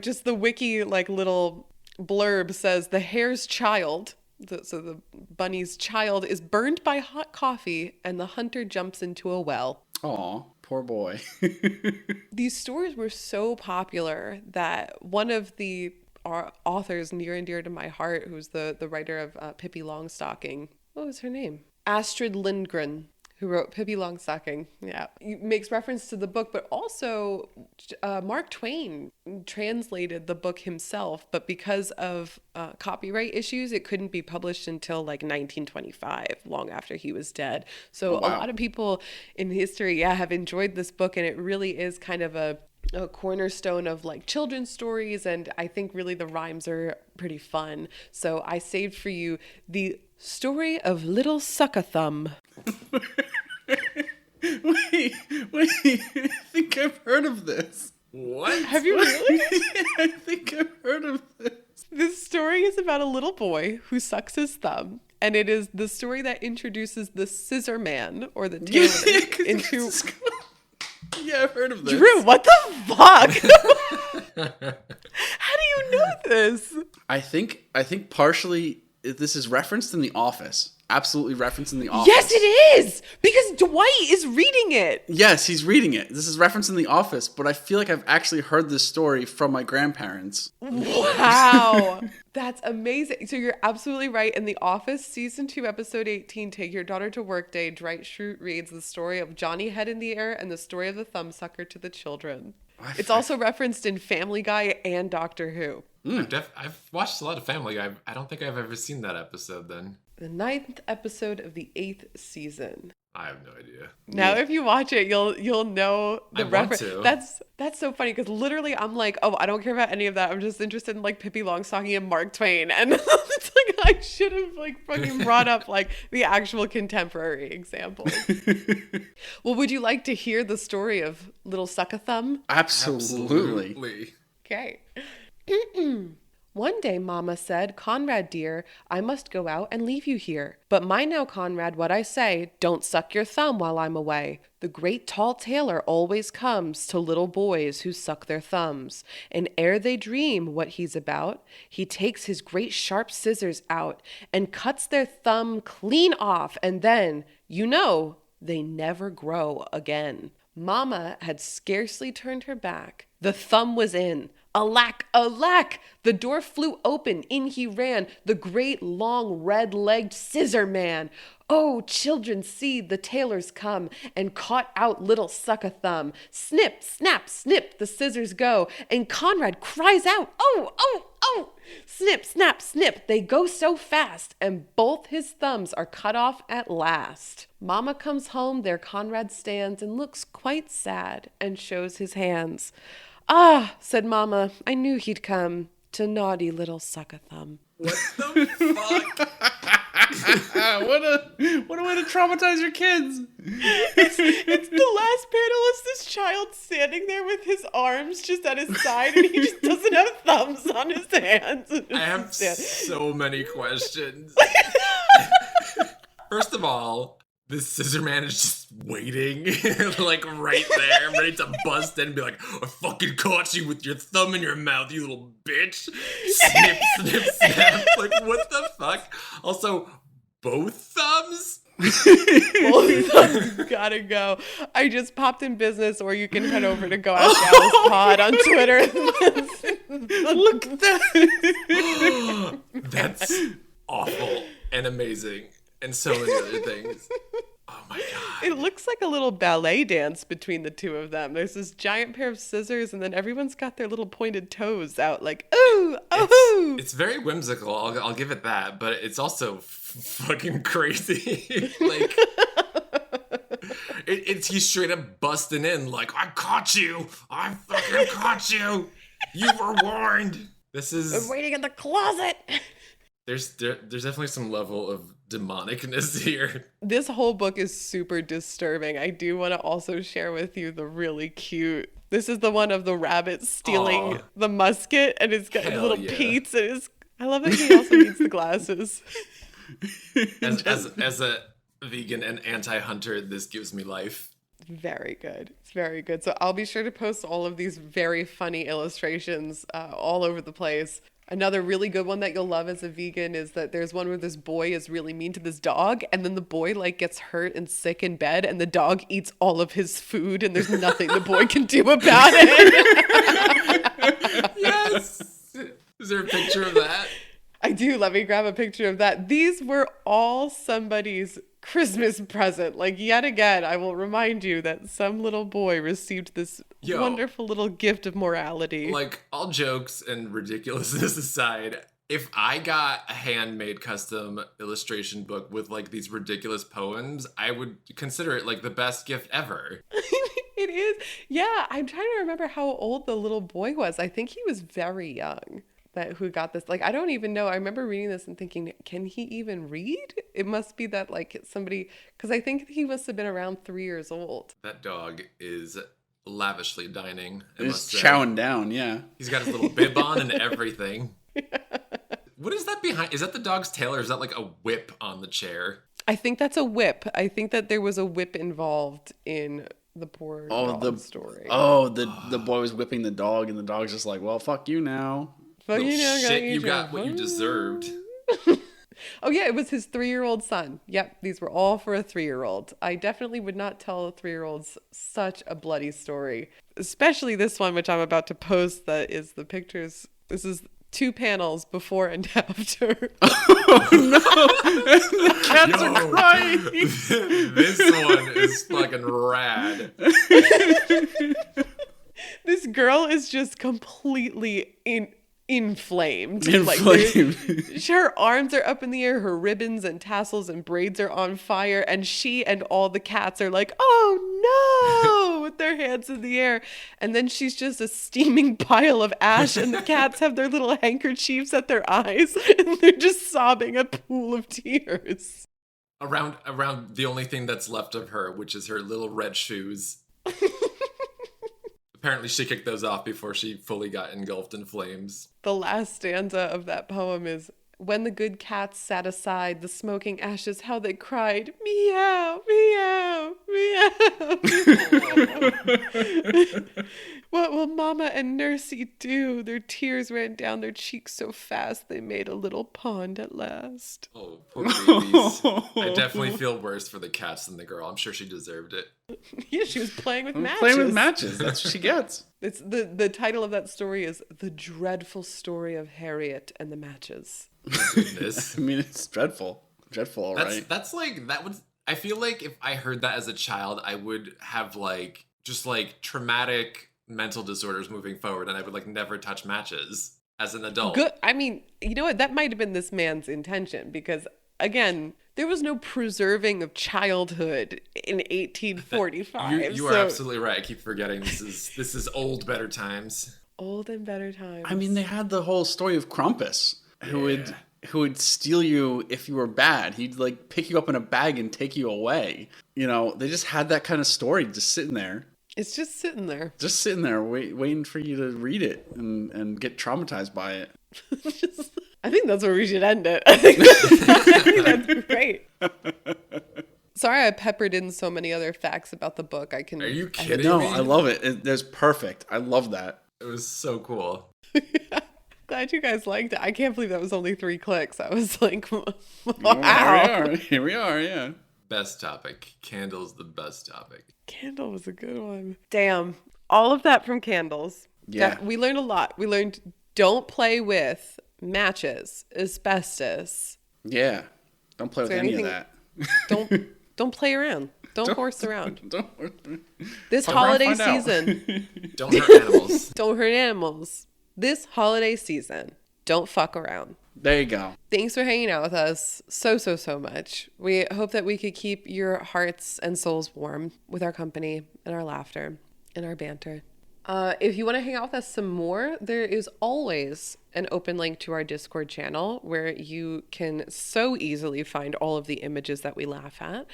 just the wiki like little blurb says the hare's child, so the bunny's child, is burned by hot coffee and the hunter jumps into a well. Aw. Poor boy. These stories were so popular that one of the authors near and dear to my heart, who's the writer of Pippi Longstocking, what was her name? Astrid Lindgren, who wrote Pippi Longstocking. Yeah, he makes reference to the book, but also Mark Twain translated the book himself, but because of copyright issues, it couldn't be published until like 1925, long after he was dead. So a lot of people in history, have enjoyed this book, and it really is kind of a cornerstone of like children's stories, and I think really the rhymes are pretty fun. So I saved for you the story of Little Suck-a-Thumb. Wait, I think I've heard of this. What? Have you really? I think I've heard of this. This story is about a little boy who sucks his thumb, and it is the story that introduces the scissor man, or the tailor, into... Yeah, I've heard of this. Drew, what the fuck? How do you know this? I think partially this is referenced in The Office. Absolutely referenced in The Office. Yes, it is! Because Dwight is reading it. Yes, he's reading it. This is referenced in The Office, but I feel like I've actually heard this story from my grandparents. Wow. That's amazing. So you're absolutely right. In The Office, Season 2, Episode 18, Take Your Daughter to Work Day, Dwight Schrute reads the story of Johnny Head in the Air and the story of the thumbsucker to the children. It's also referenced in Family Guy and Doctor Who. I've watched a lot of Family Guy. I don't think I've ever seen that episode then. The 9th episode of the 8th season. I have no idea. Now, if you watch it, you'll know the reference. To. That's so funny because literally I'm like, oh, I don't care about any of that. I'm just interested in like Pippi Longstocking and Mark Twain, and it's like I should have like fucking brought up like the actual contemporary examples. Well, would you like to hear the story of Little Suck-a-Thumb? Absolutely. Okay. One day, Mama said, Conrad, dear, I must go out and leave you here. But mind now, Conrad, what I say, don't suck your thumb while I'm away. The great tall tailor always comes to little boys who suck their thumbs. And ere they dream what he's about, he takes his great sharp scissors out and cuts their thumb clean off. And then, you know, they never grow again. Mama had scarcely turned her back. The thumb was in. Alack, alack! The door flew open, in he ran, the great long red-legged scissor man. Oh, children, see, the tailor's come, and caught out Little Suck-a-Thumb. Snip, snap, snip, the scissors go, and Conrad cries out, oh, oh, oh! Snip, snap, snip, they go so fast, and both his thumbs are cut off at last. Mama comes home, there Conrad stands, and looks quite sad, and shows his hands. Ah, said Mama, I knew he'd come to naughty Little Suck-a-Thumb. What the fuck? What a way to traumatize your kids. It's the last panel is this child standing there with his arms just at his side, and he just doesn't have thumbs on his hands. I have so many questions. First of all, this scissor man is just waiting, like right there, ready to bust in and be like, I fucking caught you with your thumb in your mouth, you little bitch. Snip, snip, snap. Like, what the fuck? Also, both thumbs? Both thumbs gotta go. I just popped in business, or you can head over to Go Ask Alice Pod on Twitter. Look at that. That's awful and amazing. And so many other things. Oh my god. It looks like a little ballet dance between the two of them. There's this giant pair of scissors, and then everyone's got their little pointed toes out like, ooh, oh. It's very whimsical, I'll give it that, but it's also fucking crazy. Like, he's straight up busting in like, I caught you! I fucking caught you! You were warned! I'm waiting in the closet! There's definitely some level of demonicness here. This whole book is super disturbing. I do want to also share with you the really cute. This is the one of the rabbit stealing the musket, and it's got little Pete's. And I love that he also needs the glasses. As a vegan and anti-hunter, this gives me life. Very good. It's very good. So I'll be sure to post all of these very funny illustrations all over the place. Another really good one that you'll love as a vegan is that there's one where this boy is really mean to this dog, and then the boy like gets hurt and sick in bed, and the dog eats all of his food, and there's nothing the boy can do about it. Yes. Is there a picture of that? I do. Let me grab a picture of that. These were all somebody's Christmas present. Like, yet again, I will remind you that some little boy received this wonderful little gift of morality. Like, all jokes and ridiculousness aside, if I got a handmade custom illustration book with like these ridiculous poems, I would consider it like the best gift ever. It is. Yeah, I'm trying to remember how old the little boy was. I think he was very young. That who got this. Like, I don't even know. I remember reading this and thinking, can he even read? It must be that like somebody, because I think he must have been around 3 years old. That dog is lavishly dining. He's chowing down, yeah. He's got his little bib on and everything. What is that behind? Is that the dog's tail, or is that like a whip on the chair? I think that's a whip. I think that there was a whip involved in the poor dog story. Oh, the boy was whipping the dog, and the dog's just like, well, fuck you now. But you got what you deserved. Oh yeah, it was his 3-year-old son. Yep, these were all for a 3-year-old. I definitely would not tell 3-year-olds such a bloody story, especially this one, which I'm about to post. That is the pictures. This is 2 panels before and after. Oh no! The cats are crying. This one is fucking rad. This girl is just completely inflamed. Like, her arms are up in the air, her ribbons and tassels and braids are on fire, and she and all the cats are like, oh no, with their hands in the air. And then she's just a steaming pile of ash, and the cats have their little handkerchiefs at their eyes, and they're just sobbing a pool of tears. Around the only thing that's left of her, which is her little red shoes. Apparently she kicked those off before she fully got engulfed in flames. The last stanza of that poem is, when the good cats sat aside the smoking ashes, how they cried, meow, meow, meow. What will Mama and Nursey do? Their tears ran down their cheeks so fast they made a little pond at last. Oh, poor babies. I definitely feel worse for the cats than the girl. I'm sure she deserved it. Yeah, she was playing with matches. Playing with matches. That's what she gets. It's the title of that story is The Dreadful Story of Harriet and the Matches. Oh, goodness. I mean, it's dreadful. Dreadful, all right. That's like, that would, I feel like if I heard that as a child, I would have like, just like traumatic mental disorders moving forward, and I would like never touch matches as an adult. Good. I mean, you know what? That might have been this man's intention, because again, there was no preserving of childhood in 1845. You are absolutely right. I keep forgetting this is old better times. Old and better times. I mean, they had the whole story of Krampus, who would steal you if you were bad. He'd like pick you up in a bag and take you away. You know, they just had that kind of story just sitting there. It's just sitting there. Just sitting there, waiting for you to read it and get traumatized by it. I think that's where we should end it. I think that's great. Sorry I peppered in so many other facts about the book. Are you kidding me? No, I love it. It's perfect. I love that. It was so cool. Glad you guys liked it. I can't believe that was only 3 clicks. I was like, wow. Here we are, yeah. Best topic. Candle's the best topic. Candle was a good one. Damn. All of that from Candles. Yeah. We learned a lot. We learned don't play with matches, asbestos. Yeah. Don't play with any of that. Don't play around. Don't horse around. This Fuck holiday around, find out. season. Don't hurt animals. Don't hurt animals. This holiday season, don't fuck around. There you go. Thanks for hanging out with us so much. We hope that we could keep your hearts and souls warm with our company and our laughter and our banter. If you want to hang out with us some more, there is always an open link to our Discord channel where you can so easily find all of the images that we laugh at.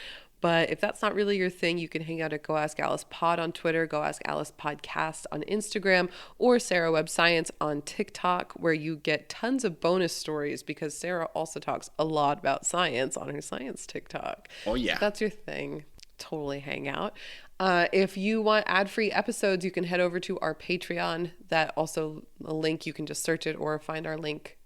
But if that's not really your thing, you can hang out at Go Ask Alice Pod on Twitter, Go Ask Alice Podcast on Instagram, or Sarah Webb Science on TikTok, where you get tons of bonus stories because Sarah also talks a lot about science on her science TikTok. Oh, yeah. If that's your thing. totally hang out. If you want ad-free episodes, you can head over to our Patreon. That also a link, you can just search it or find our link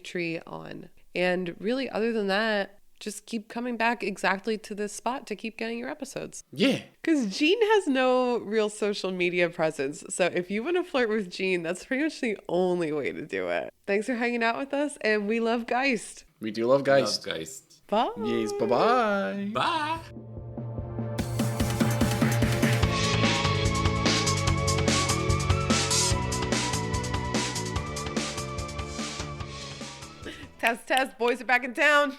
tree on. And really, other than that, just keep coming back exactly to this spot to keep getting your episodes. Yeah. Because Jean has no real social media presence. So if you want to flirt with Jean, that's pretty much the only way to do it. Thanks for hanging out with us, and we love Geist. We do love Geist. Love Geist. Bye. Yes, bye-bye. Bye. Test, boys are back in town.